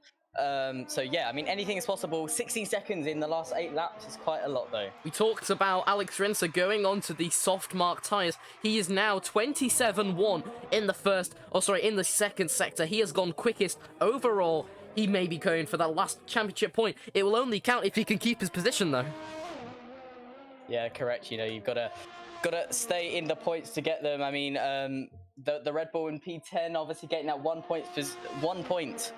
So, yeah, I mean, anything is possible. 16 seconds in the last 8 laps is quite a lot, though. We talked about Alex Rins going on to the soft mark tyres. He is now 27-1 in the second sector. He has gone quickest overall. He may be going for that last championship point. It will only count if he can keep his position, though. Yeah, correct. You know, you've got to stay in the points to get them. I mean, the Red Bull in P10 obviously getting that 1 point,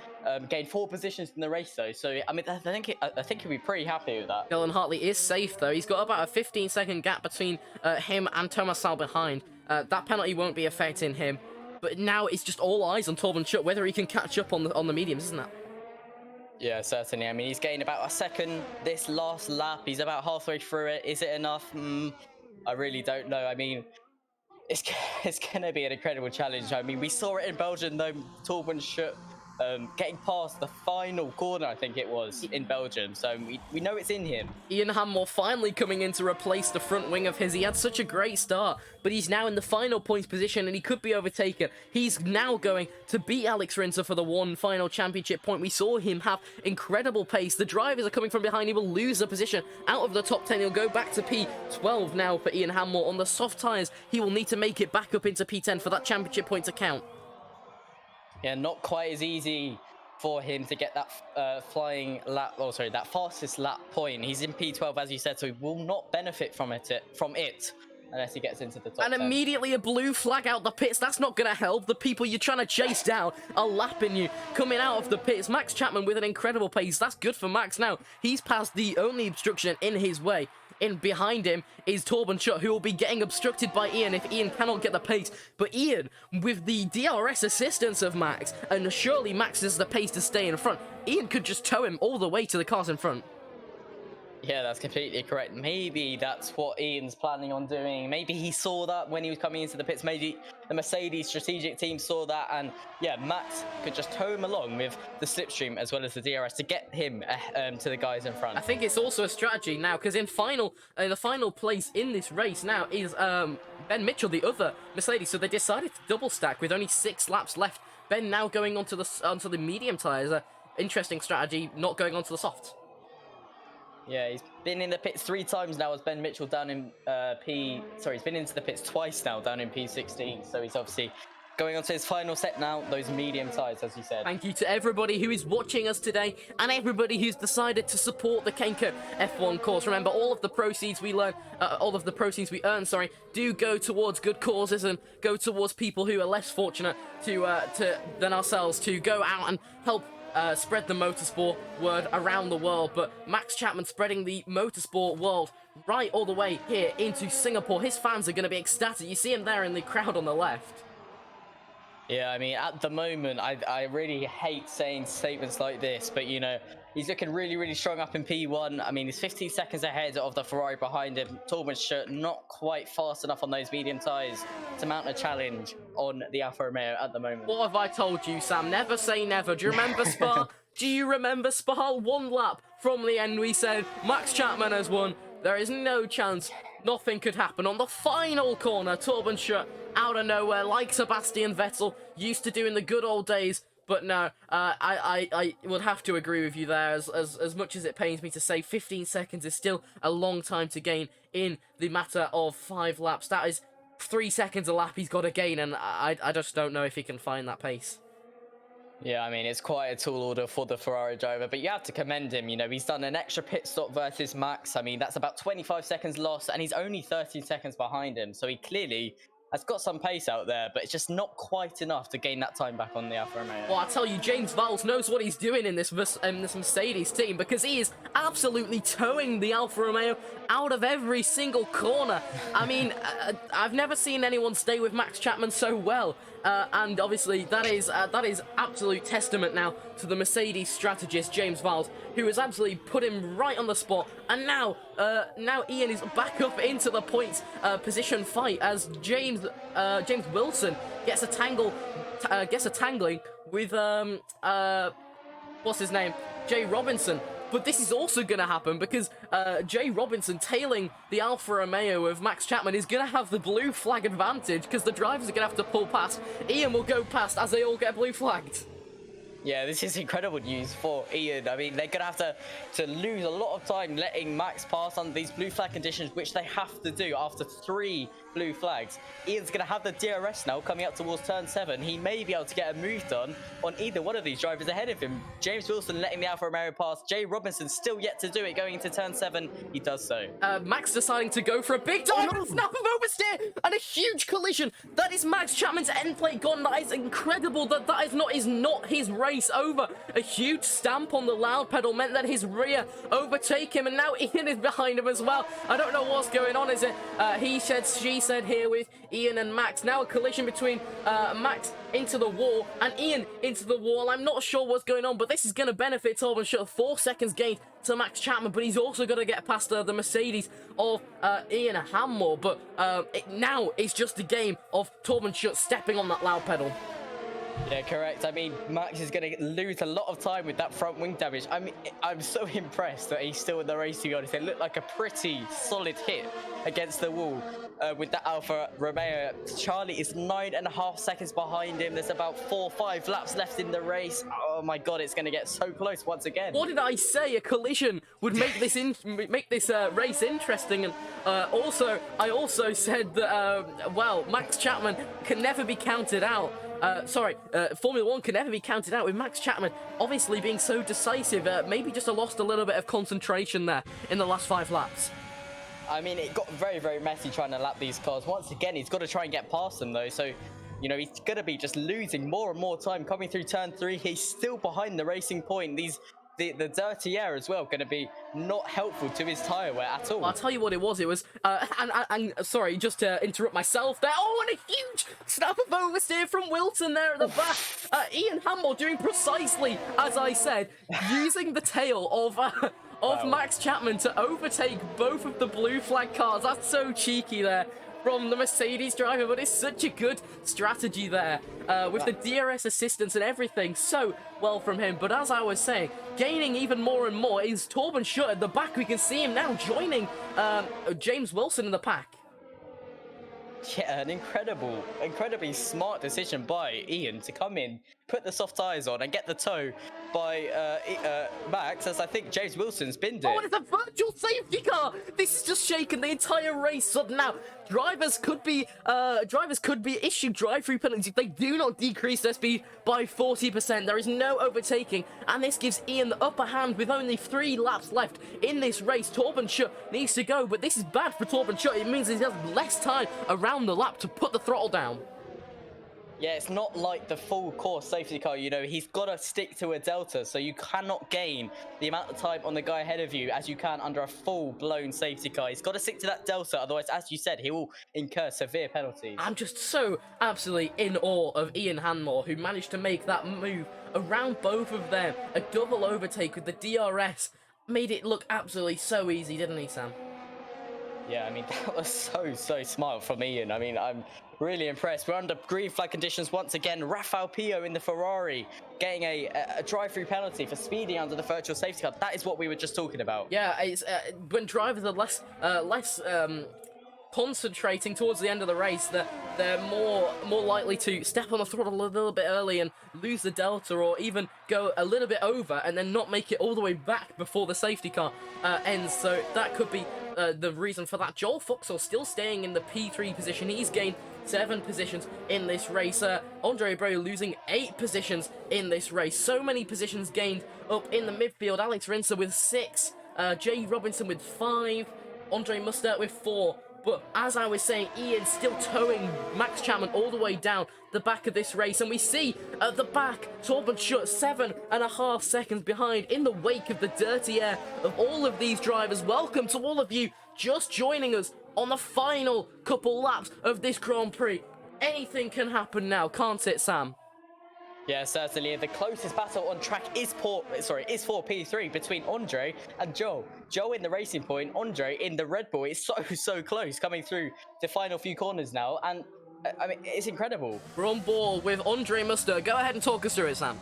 gained 4 positions in the race, though. So I mean, I think he'll be pretty happy with that. Dylan Hartley is safe, though. He's got about a 15-second gap between him and Thomas Sal behind. That penalty won't be affecting him. But now it's just all eyes on Torben Schutt, whether he can catch up on the mediums, isn't it? Yeah, certainly. I mean, he's gained about a second this last lap. He's about halfway through it. Is it enough? I really don't know. I mean, it's going to be an incredible challenge. I mean, we saw it in Belgium, though. Torben Schutt getting past the final corner, I think it was, in Belgium. So we know it's in him. Ian Hanmore finally coming in to replace the front wing of his. He had such a great start, but he's now in the final points position, and he could be overtaken. He's now going to beat Alex Rins for the one final championship point. We saw him have incredible pace. The drivers are coming from behind. He will lose a position out of the top 10. He'll go back to P12 now for Ian Hanmore. On the soft tyres, he will need to make it back up into P10 for that championship point to count. Yeah, not quite as easy for him to get that that fastest lap point. He's in P12, as you said, so he will not benefit from it unless he gets into the top 10. And immediately a blue flag out the pits. That's not going to help. The people you're trying to chase down are lapping you. Coming out of the pits, Max Chapman with an incredible pace. That's good for Max now. He's passed the only obstruction in his way. In behind him is Torben Schutt, who will be getting obstructed by Ian if Ian cannot get the pace. But Ian, with the DRS assistance of Max, and surely Max has the pace to stay in front, Ian could just tow him all the way to the cars in front. Yeah, that's completely correct. Maybe that's what Ian's planning on doing. Maybe he saw that when he was coming into the pits. Maybe the Mercedes strategic team saw that, and yeah, Max could just tow him along with the slipstream as well as the DRS to get him to the guys in front. I think it's also a strategy now, because in the final place in this race now is Ben Mitchell, the other Mercedes. So they decided to double stack with only 6 laps left. Ben now going onto the medium tires. Interesting strategy, not going onto the softs. Yeah, he's been in the pits 3 times now as Ben Mitchell down in he's been into the pits twice now down in P16. So he's obviously going on to his final set now, those medium tyres, as you said. Thank you to everybody who is watching us today and everybody who's decided to support the Kenco F1 course. Remember, all of the proceeds we earn, do go towards good causes and go towards people who are less fortunate than ourselves to go out and help spread the motorsport word around the world. But Max Chapman spreading the motorsport world right all the way here into Singapore. His fans are going to be ecstatic. You see him there in the crowd on the left. Yeah, I mean, at the moment, I really hate saying statements like this, but, you know, he's looking really, really strong up in P1. I mean, he's 15 seconds ahead of the Ferrari behind him. Torben Schutt not quite fast enough on those medium tyres to mount a challenge on the Alfa Romeo at the moment. What have I told you, Sam? Never say never. Do you remember Spa? Do you remember Spa? 1 lap from the end, we said, Max Chapman has won. There is no chance. Nothing could happen. On the final corner, Torben Schutt, out of nowhere, like Sebastian Vettel used to do in the good old days. But no, I would have to agree with you there. As much as it pains me to say, 15 seconds is still a long time to gain in the matter of 5 laps. That is 3 seconds a lap he's got to gain, and I just don't know if he can find that pace. Yeah, I mean, it's quite a tall order for the Ferrari driver, but you have to commend him. You know, he's done an extra pit stop versus Max. I mean, that's about 25 seconds lost, and he's only 13 seconds behind him. So he clearly has got some pace out there, but it's just not quite enough to gain that time back on the Alfa Romeo. Well, I tell you, James Vowles knows what he's doing in this Mercedes team, because he is absolutely towing the Alfa Romeo out of every single corner. I mean, I've never seen anyone stay with Max Chapman so well. And obviously, that is absolute testament now to the Mercedes strategist, James Vowles, who has absolutely put him right on the spot. And now Ian is back up into the points position fight as James Wilson gets a tangling with what's his name, Jay Robinson. But this is also going to happen because Jay Robinson tailing the Alfa Romeo of Max Chapman is going to have the blue flag advantage because the drivers are going to have to pull past. Ian will go past as they all get blue flagged. Yeah, this is incredible news for Ian. I mean, they're going to have to lose a lot of time letting Max pass under these blue flag conditions, which they have to do after 3 blue flags. Ian's going to have the DRS now coming up towards turn 7. He may be able to get a move done on either one of these drivers ahead of him. James Wilson letting the Alfa Romeo pass. Jay Robinson still yet to do it going into turn 7. He does so. Max deciding to go for a big time snap of oversteer and a huge collision. That is Max Chapman's end plate gone. That is incredible. That is not his race over. A huge stamp on the loud pedal meant that his rear overtake him, and now Ian is behind him as well. I don't know what's going on. Is it he said, she said here with Ian and Max? Now a collision between Max into the wall and Ian into the wall. I'm not sure what's going on, but this is going to benefit Torben Schutt. 4 seconds gained to Max Chapman, but he's also going to get past the Mercedes of Ian Hammore. But now it's just a game of Torben Schutt stepping on that loud pedal. Yeah, correct. I mean, Max is going to lose a lot of time with that front wing damage. I mean, I'm so impressed that he's still in the race, to be honest. It looked like a pretty solid hit against the wall with the Alfa Romeo. Charlie is 9.5 seconds behind him. There's about 4 or 5 laps left in the race. Oh my God, it's going to get so close once again. What did I say? A collision would make this race interesting. And I also said that well, Max Chapman can never be counted out. Formula 1 can never be counted out with Max Chapman obviously being so decisive. Maybe just lost a little bit of concentration there in the last 5 laps. I mean, it got very, very messy trying to lap these cars. Once again, he's got to try and get past them, though. So, you know, he's going to be just losing more and more time coming through turn 3. He's still behind the racing point. These the dirty air as well going to be not helpful to his tyre wear at all. I'll tell you what it was. It was, and sorry, just to interrupt myself there. Oh, and a huge snap of oversteer from Wilson there at the back. Ian Hamill doing precisely as I said, using the tail of Wow. Max Chapman to overtake both of the blue flag cars. That's so cheeky there from the Mercedes driver, but it's such a good strategy there with the DRS assistance and everything so well from him. But as I was saying, gaining even more and more is Torben Schutt at the back. We can see him now joining James Wilson in the pack. Yeah, an incredibly smart decision by Ian to come in, put the soft tyres on and get the tow by Max, as I think James Wilson's binned it. Oh, and it's a virtual safety car! This is just shaken the entire race. So now, drivers could be issued drive-through penalties if they do not decrease their speed by 40%. There is no overtaking, and this gives Ian the upper hand with only 3 laps left in this race. Torben Schutt needs to go, but this is bad for Torben Schutt. It means he has less time around the lap to put the throttle down. Yeah, it's not like the full course safety car, you know, he's got to stick to a delta, so you cannot gain the amount of time on the guy ahead of you as you can under a full-blown safety car. He's got to stick to that delta, otherwise, as you said, he will incur severe penalties. I'm just so absolutely in awe of Ian Hanmore, who managed to make that move around both of them. A double overtake with the DRS made it look absolutely so easy, didn't he, Sam? Yeah, I mean, that was so smart from Ian. I mean, I'm really impressed. We're under green flag conditions once again. Rafael Pio in the Ferrari getting a drive-through penalty for speeding under the virtual safety car. That is what we were just talking about. Yeah, it's when drivers are less concentrating towards the end of the race, that they're more likely to step on the throttle a little bit early and lose the delta, or even go a little bit over and then not make it all the way back before the safety car ends. So that could be the reason for that. Joel Fuxell still staying in the P3 position. He's gained 7 positions in this race. Andre Abreu losing 8 positions in this race. So many positions gained up in the midfield. Alex Rinser with 6, Jay Robinson with 5, Andre Mustert with 4. But as I was saying, Ian's still towing Max Chapman all the way down the back of this race. And we see at the back, Torben Schutt 7.5 seconds behind in the wake of the dirty air of all of these drivers. Welcome to all of you just joining us on the final couple laps of this Grand Prix. Anything can happen now, can't it, Sam? Yeah, certainly. The closest battle on track is for P3 between Andre and Joe. Joe in the Racing Point, Andre in the Red Bull. It's so close coming through the final few corners now. And, I mean, it's incredible. We're on board with Andre Mustert. Go ahead and talk us through it, Sam.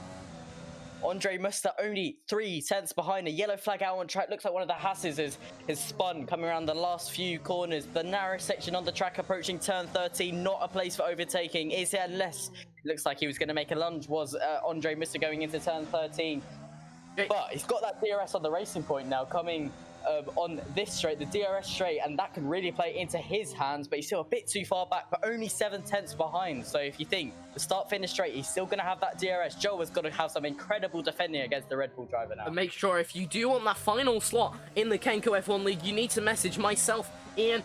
Andre Mustert only 3 tenths behind. A yellow flag out on track. Looks like one of the Hasses has spun coming around the last few corners. The narrow section on the track approaching turn 13. Not a place for overtaking, is it? Unless looks like he was going to make a lunge, was Andre Mustert going into turn 13. But he's got that DRS on the Racing Point now coming on this straight, the DRS straight, and that can really play into his hands, but he's still a bit too far back, but only 7 tenths behind. So if you think the start-finish straight, he's still going to have that DRS. Joe has got to have some incredible defending against the Red Bull driver now. And make sure if you do want that final slot in the Kenco F1 League, you need to message myself, Ian,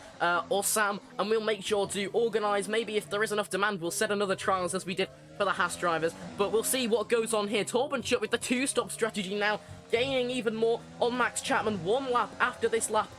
or Sam, and we'll make sure to organise. Maybe if there is enough demand, we'll set another trials as we did for the Haas drivers, but we'll see what goes on here. Torben Schutt with the 2-stop strategy now, gaining even more on Max Chapman. 1 lap after this lap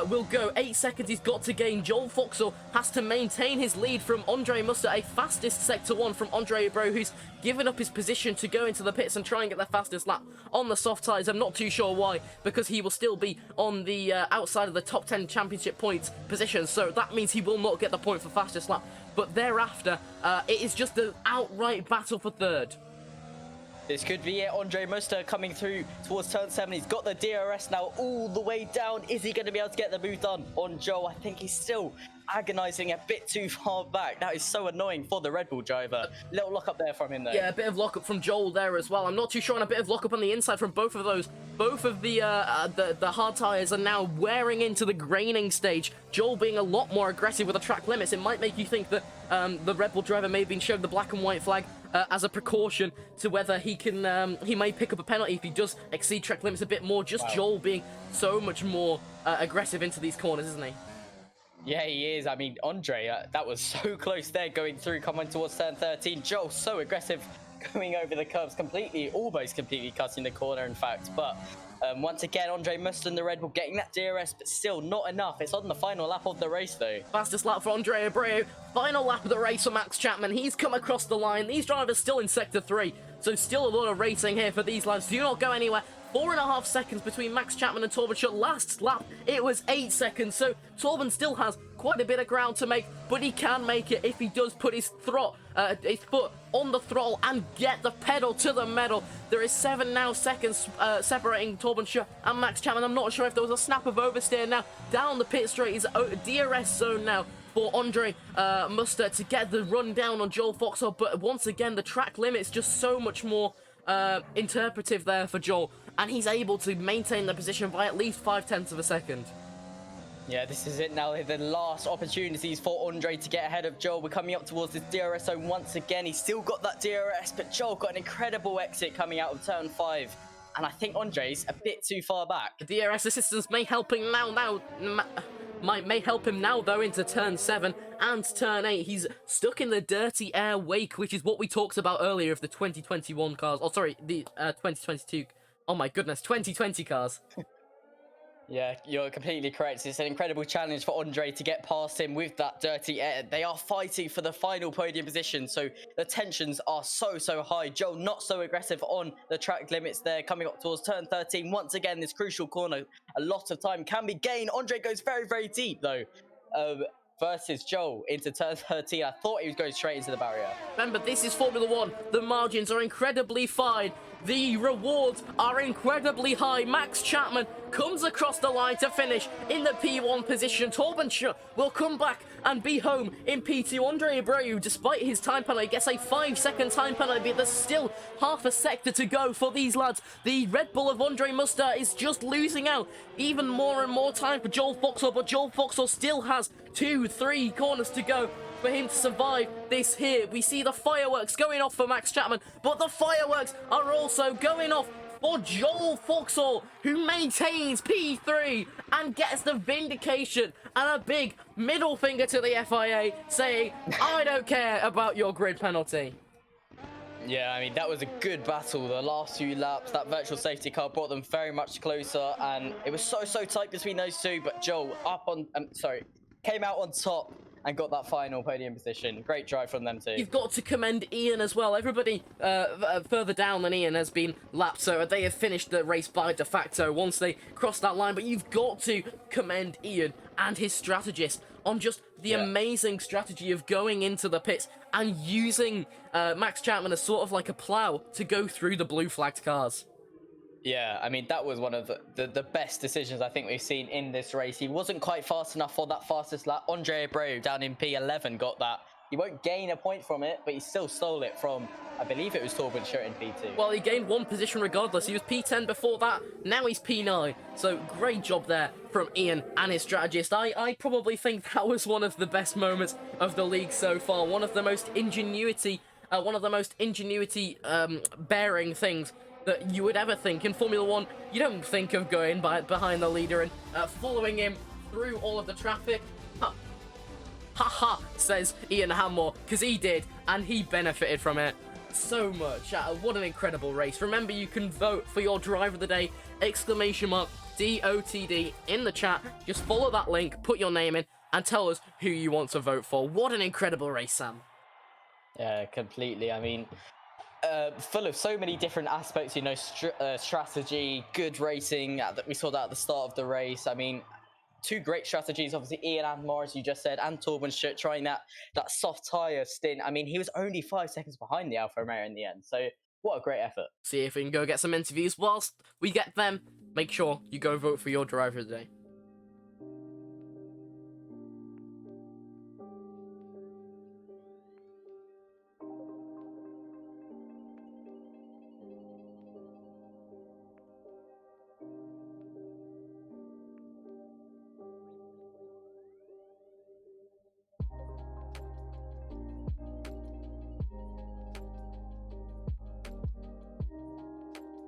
will go. 8 seconds he's got to gain. Joel Fuxell has to maintain his lead from Andre Mustert, a fastest Sector 1 from Andre Abreu, who's given up his position to go into the pits and try and get the fastest lap on the soft tyres. I'm not too sure why, because he will still be on the outside of the top 10 championship points position, so that means he will not get the point for fastest lap. But thereafter, it is just an outright battle for third. This could be it. Andre Mustert coming through towards turn 7. He's got the DRS now all the way down. Is he going to be able to get the move done on Joe? I think he's still agonizing a bit too far back. That is so annoying for the Red Bull driver. Little lock up there from him though. Yeah, a bit of lock up from Joel there as well. I'm not too sure, and a bit of lock up on the inside from both of those. Both of the hard tires are now wearing into the graining stage. Joel being a lot more aggressive with the track limits. It might make you think that the Red Bull driver may have been shown the black and white flag as a precaution to whether he can he may pick up a penalty if he does exceed track limits a bit more. Just wow. Joel being so much more aggressive into these corners, isn't he? Yeah, he is. I mean, Andre, that was so close there going through, coming towards turn 13. Joel, so aggressive going over the curves completely, almost completely cutting the corner, in fact. But once again, Andre Muster and the Red Bull getting that DRS, but still not enough. It's on the final lap of the race, though. Fastest lap for Andre Abreu. Final lap of the race for Max Chapman. He's come across the line. These drivers still in Sector 3, so still a lot of racing here for these lads. Do not go anywhere. 4.5 seconds between Max Chapman and Torben Schutt. Last lap, it was 8 seconds, so Torben still has quite a bit of ground to make, but he can make it if he does put his foot on the throttle and get the pedal to the metal. There is 7 seconds separating Torben Schutt and Max Chapman. I'm not sure if there was a snap of oversteer now. Down the pit straight is DRS zone now for Andre Muster to get the run down on Joel Foxhall, but once again, the track limit's just so much more interpretive there for Joel, and he's able to maintain the position by at least 0.5 of a second. Yeah, this is it now. The last opportunities for Andre to get ahead of Joel. We're coming up towards this DRS zone once again. He's still got that DRS, but Joel got an incredible exit coming out of turn 5. And I think Andre's a bit too far back. The DRS assistance may help him may help him now though into turn 7 and turn 8. He's stuck in the dirty air wake, which is what we talked about earlier of the 2021 cars. Oh, sorry, the 2022. Oh my goodness, 2020 cars. Yeah, you're completely correct. It's an incredible challenge for Andre to get past him with that dirty air. They are fighting for the final podium position, so the tensions are so high. Joel not so aggressive on the track limits there, coming up towards turn 13. Once again, this crucial corner, a lot of time can be gained. Andre goes very deep, though, versus Joel into turn 13. I thought he was going straight into the barrier. Remember, this is Formula 1. The margins are incredibly fine. The rewards are incredibly high. Max Chapman comes across the line to finish in the P1 position. Torben Schutt will come back and be home in P2. Andre Abreu, despite his time penalty, gets a 5-second time penalty, but there's still half a sector to go for these lads. The Red Bull of Andre Muster is just losing out even more and more time for Joel Foxhall, but Joel Foxhall still has 2-3 corners to go for him to survive this here. We see the fireworks going off for Max Chapman, but the fireworks are also going off for Joel Foxhall, who maintains P3 and gets the vindication and a big middle finger to the FIA saying, I don't care about your grid penalty. Yeah, I mean, that was a good battle. The last few laps, that virtual safety car brought them very much closer, and it was so tight between those two, but Joel came out on top and got that final podium position. Great drive from them too. You've got to commend Ian as well. Everybody further down than Ian has been lapped, so they have finished the race by de facto once they cross that line. But you've got to commend Ian and his strategist on just the amazing strategy of going into the pits and using Max Chapman as sort of like a plow to go through the blue flagged cars. Yeah, I mean, that was one of the best decisions I think we've seen in this race. He wasn't quite fast enough for that fastest lap. Andre Abreu down in P11 got that. He won't gain a point from it, but he still stole it from, I believe it was Torben Schutt in P2. Well, he gained 1 position regardless. He was P10 before that. Now he's P9. So great job there from Ian and his strategist. I probably think that was one of the best moments of the league so far. One of the most ingenuity bearing things that you would ever think. In Formula 1, you don't think of going behind the leader and following him through all of the traffic. Ha, says Ian Hammore, because he did, and he benefited from it so much. What an incredible race. Remember, you can vote for your driver of the day, !DOTD in the chat. Just follow that link, put your name in, and tell us who you want to vote for. What an incredible race, Sam. Yeah, completely. I mean, full of so many different aspects, you know, strategy, good racing. We saw that at the start of the race. I mean, 2 great strategies, obviously Ian and Morris, you just said, and Torben Schutt trying that soft tyre stint. I mean, he was only 5 seconds behind the Alfa Romeo in the end, so what a great effort. See if we can go get some interviews. Whilst we get them, make sure you go vote for your driver of the day.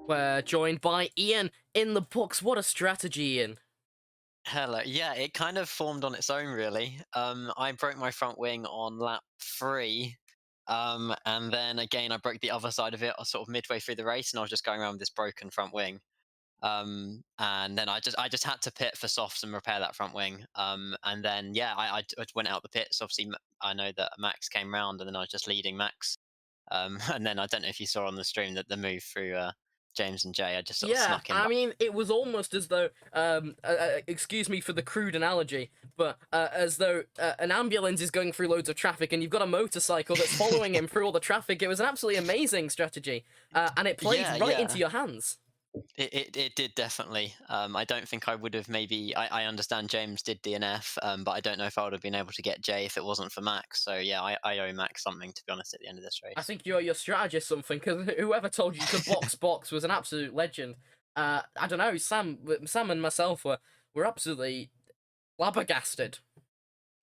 We're joined by Ian in the box. What a strategy, Ian. Hello. Yeah, it kind of formed on its own, really. I broke my front wing on lap 3, And then again, I broke the other side of it, sort of midway through the race, and I was just going around with this broken front wing. And then I just had to pit for softs and repair that front wing. And then yeah, I went out the pits. Obviously, I know that Max came round, and then I was just leading Max. And then I don't know if you saw on the stream that the move through James and Jay, I just sort of Yeah, snuck in. I mean, it was almost as though, excuse me for the crude analogy, but as though an ambulance is going through loads of traffic and you've got a motorcycle that's following him through all the traffic. It was an absolutely amazing strategy, and it played Yeah, right yeah. into your hands. It did definitely. I don't think I would have maybe. I understand James did DNF, but I don't know if I would have been able to get Jay if it wasn't for Max. So yeah, I owe Max something, to be honest, at the end of this I race. think you owe your strategist something, because whoever told you to box was an absolute legend. I don't know, Sam and myself were absolutely flabbergasted.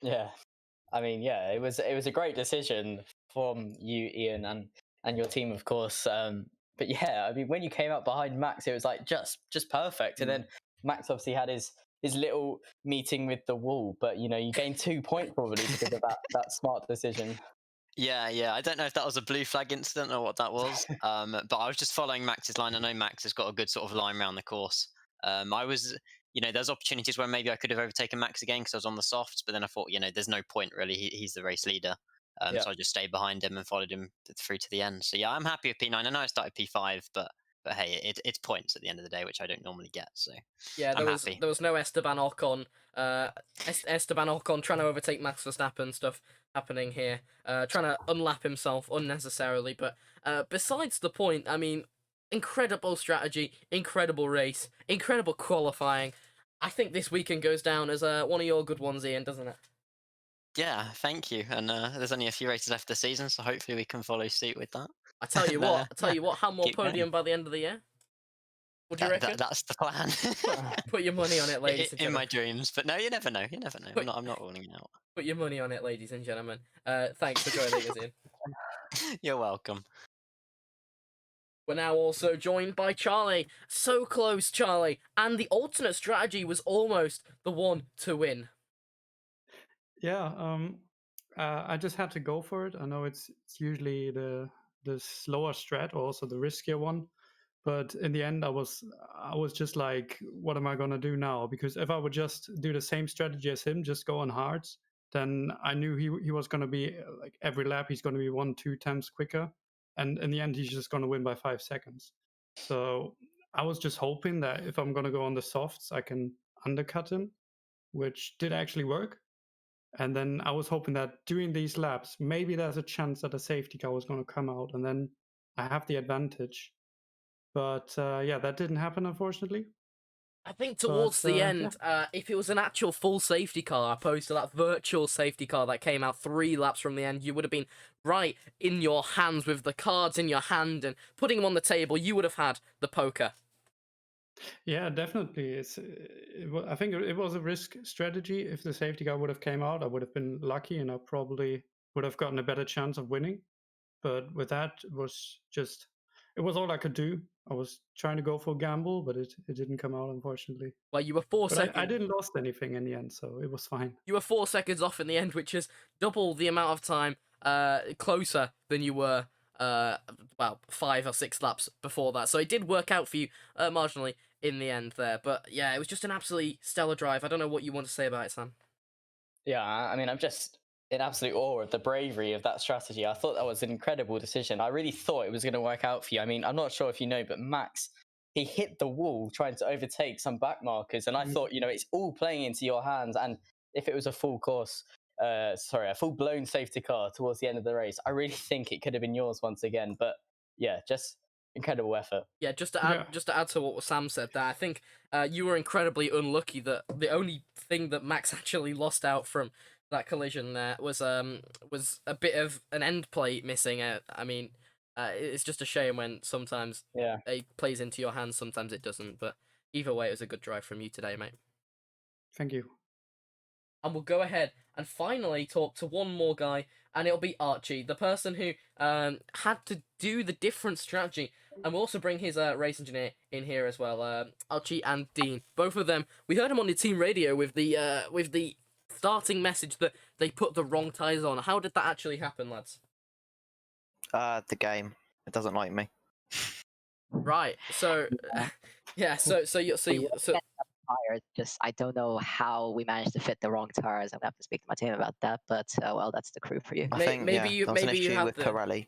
Yeah. I mean, yeah, it was a great decision from you, Ian, and your team, of course. But yeah, I mean, when you came up behind Max, it was like just perfect. And then Max obviously had his little meeting with the wall, but you gained 2 points probably because of that smart decision. Yeah, yeah. I don't know if that was a blue flag incident or what that was. But I was just following Max's line. I know Max has got a good sort of line around the course. I was, there's opportunities where maybe I could have overtaken Max again because I was on the softs, but then I thought, there's no point really. He's the race leader. Yeah. So I just stayed behind him and followed him through to the end. So yeah, I'm happy with P9. I know I started P5, but hey, it's points at the end of the day, which I don't normally get. So Yeah, I'm happy. there was no Esteban Ocon, Esteban Ocon trying to overtake Max Verstappen stuff happening here, trying to unlap himself unnecessarily. But besides the point, I mean, incredible strategy, incredible race, incredible qualifying. I think this weekend goes down as one of your good ones, Ian, doesn't it? Yeah, thank you. And there's only a few races left this season, so hopefully we can follow suit with that. I tell you And, what, yeah, how more keep going. podium by the end of the year? What do you reckon? That's the plan. Put your money on it, ladies and In my gentlemen. dreams, but no, you never know. You never know. Wait. I'm not ruling it out. Put your money on it, ladies and gentlemen. Thanks for joining us, Ian. You're welcome. We're now also joined by Charlie. So close, Charlie. And the alternate strategy was almost the one to win. Yeah, I just had to go for it. I know it's usually the slower strat, or also the riskier one, but in the end, I was just like, what am I gonna do now? Because if I would just do the same strategy as him, just go on hards, then I knew he was gonna be like every lap he's gonna be 1-2 times quicker, and in the end he's just gonna win by 5 seconds. So I was just hoping that if I'm gonna go on the softs, I can undercut him, which did actually work. And then I was hoping that during these laps, maybe there's a chance that a safety car was going to come out, and then I have the advantage. But yeah, that didn't happen, unfortunately. I think towards the end, yeah. if it was an actual full safety car opposed to that virtual safety car that came out 3 laps from the end, you would have been right in your hands with the cards in your hand and putting them on the table. You would have had the poker. Yeah, definitely. I think it was a risk strategy. If the safety car would have came out, I would have been lucky, and I probably would have gotten a better chance of winning. But with that, it was all I could do. I was trying to go for a gamble, but it didn't come out, unfortunately. Well, you were 4 But seconds. I didn't lost anything in the end, so it was fine. You were 4 seconds off in the end, which is double the amount of time closer than you were about 5 or 6 laps before that. So it did work out for you marginally in the end there. But yeah, it was just an absolutely stellar drive. I don't know what you want to say about it, Sam. Yeah, I mean, I'm just in absolute awe of the bravery of that strategy. I thought that was an incredible decision. I really thought it was going to work out for you. I mean, I'm not sure if you know, but Max, he hit the wall trying to overtake some back markers, and I thought, it's all playing into your hands. And if it was a full course, a full-blown safety car towards the end of the race, I really think it could have been yours once again. But yeah, just incredible effort. Yeah, just to add to what Sam said there, I think you were incredibly unlucky that the only thing that Max actually lost out from that collision there was a bit of an end plate missing. I mean, it's just a shame when sometimes it plays into your hands, sometimes it doesn't. But either way, it was a good drive from you today, mate. Thank you. And we'll go ahead and finally talk to one more guy, and it'll be Archie, the person who had to do the different strategy. And we'll also bring his race engineer in here as well, Archie and Dean. Both of them, we heard him on the team radio with the starting message that they put the wrong tyres on. How did that actually happen, lads? The game. It doesn't like me. Right. So, yeah. So you We were tires. Just I don't know how we managed to fit the wrong tires. I'm gonna have to speak to my team about that. But well, that's the crew for you. I May- think maybe yeah, you- there was an maybe you issue had with the- Pirelli.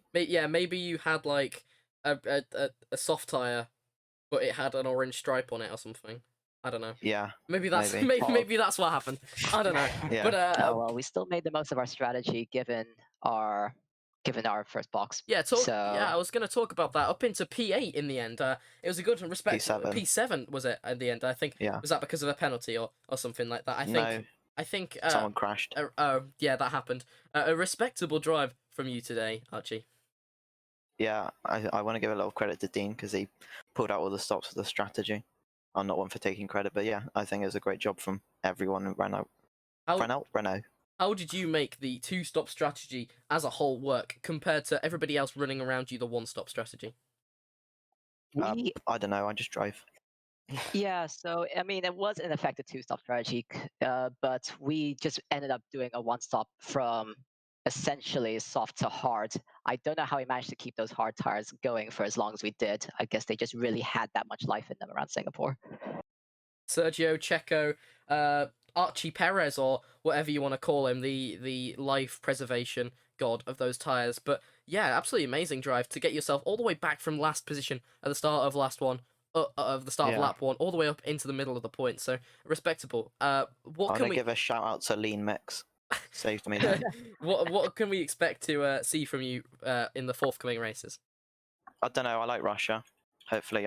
maybe you had like a soft tire, but it had an orange stripe on it or something. I don't know. Yeah, Maybe that's maybe. maybe that's what happened. I don't know. Yeah. But Oh well, we still made the most of our strategy given our first box. yeah, So I was gonna talk about that up into P8 in the end. It was a good respect. P7. P7 was it in the end? I think. Yeah. Was that because of a penalty or something like that? No, I think. someone crashed. Oh yeah, that happened. A respectable drive from you today, Archie. Yeah, I want to give a little credit to Dean because he pulled out all the stops for the strategy. I'm not one for taking credit, but yeah, I think it was a great job from everyone in Renault. Renault. How did you make the two-stop strategy as a whole work compared to everybody else running around you the one-stop strategy? we I don't know. I just drove. Yeah, so I mean, it was in effect a two-stop strategy, but we just ended up doing a one-stop from essentially soft to hard. I don't know how we managed to keep those hard tires going for as long as we did. I guess they just really had that much life in them around Singapore. Sergio, Checo, Archie Perez, or whatever you want to call him, the life preservation god of those tires. But yeah, absolutely amazing drive to get yourself all the way back from last position at the start of last one. Of the start of lap one, all the way up into the middle of the point, so respectable. What I'm can gonna we give a shout out to Lean Mix. Saved me there. what can we expect to see from you in the forthcoming races? I don't know. I like Russia. Hopefully,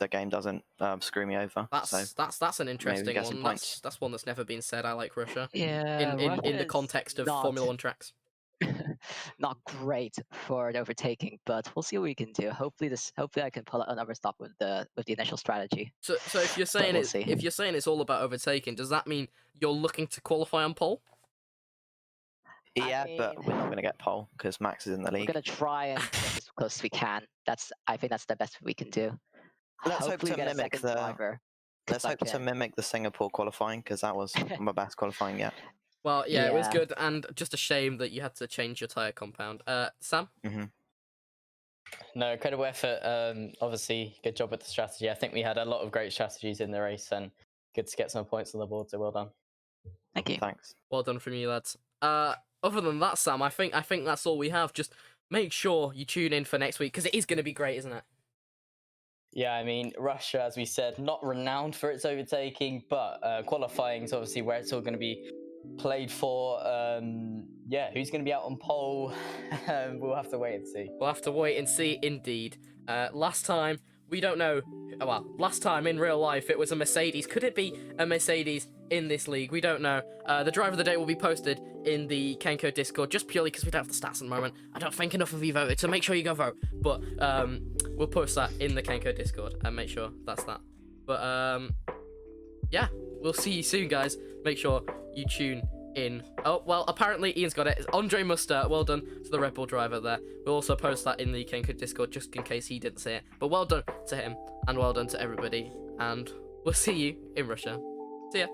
the game doesn't screw me over. That's an interesting get some one. points. That's one that's never been said. I like Russia. Yeah, In Russia the is context of not- Formula One tracks. not great for an overtaking, but we'll see what we can do. Hopefully I can pull out another stop with the initial strategy. So if you're saying we'll see. if you're saying it's all about overtaking, does that mean you're looking to qualify on pole? Yeah, I but mean- we're not gonna get pole because Max is in the We're league. gonna try and get as close as we can. I think that's the best we can do. Let's hope Hopefully to we get a mimic second driver. Let's hope to Okay. mimic the Singapore qualifying because that was my best qualifying yet. Well, yeah, it was Yeah. good, and just a shame that you had to change your tire compound. Sam? No, incredible effort. Obviously, good job with the strategy. I think we had a lot of great strategies in the race, and good to get some points on the board. So well done. Thank you. Thanks. Well done from you, lads. Other than that, Sam, I think that's all we have. Just make sure you tune in for next week because it is going to be great, isn't it? Yeah, I mean, Russia, as we said, not renowned for its overtaking, but qualifying is obviously where it's all going to be played for. Yeah, who's going to be out on pole? We'll have to wait and see. We'll have to wait and see. Indeed. Last time we don't know. Well, last time in real life it was a Mercedes. Could it be a Mercedes in this league? We don't know. The driver of the day will be posted in the Kenco Discord just purely because we don't have the stats at the moment. I don't think enough of you voted, so make sure you go vote. But we'll post that in the Kenco Discord and make sure that's that. But yeah, we'll see you soon, guys. Make sure you tune in. Oh, well, apparently Ian's got it. It's Andre Muster. Well done to the Red Bull driver there. We'll also post that in the Kenco Discord just in case he didn't say it. But well done to him, and well done to everybody. And we'll see you in Russia. See ya.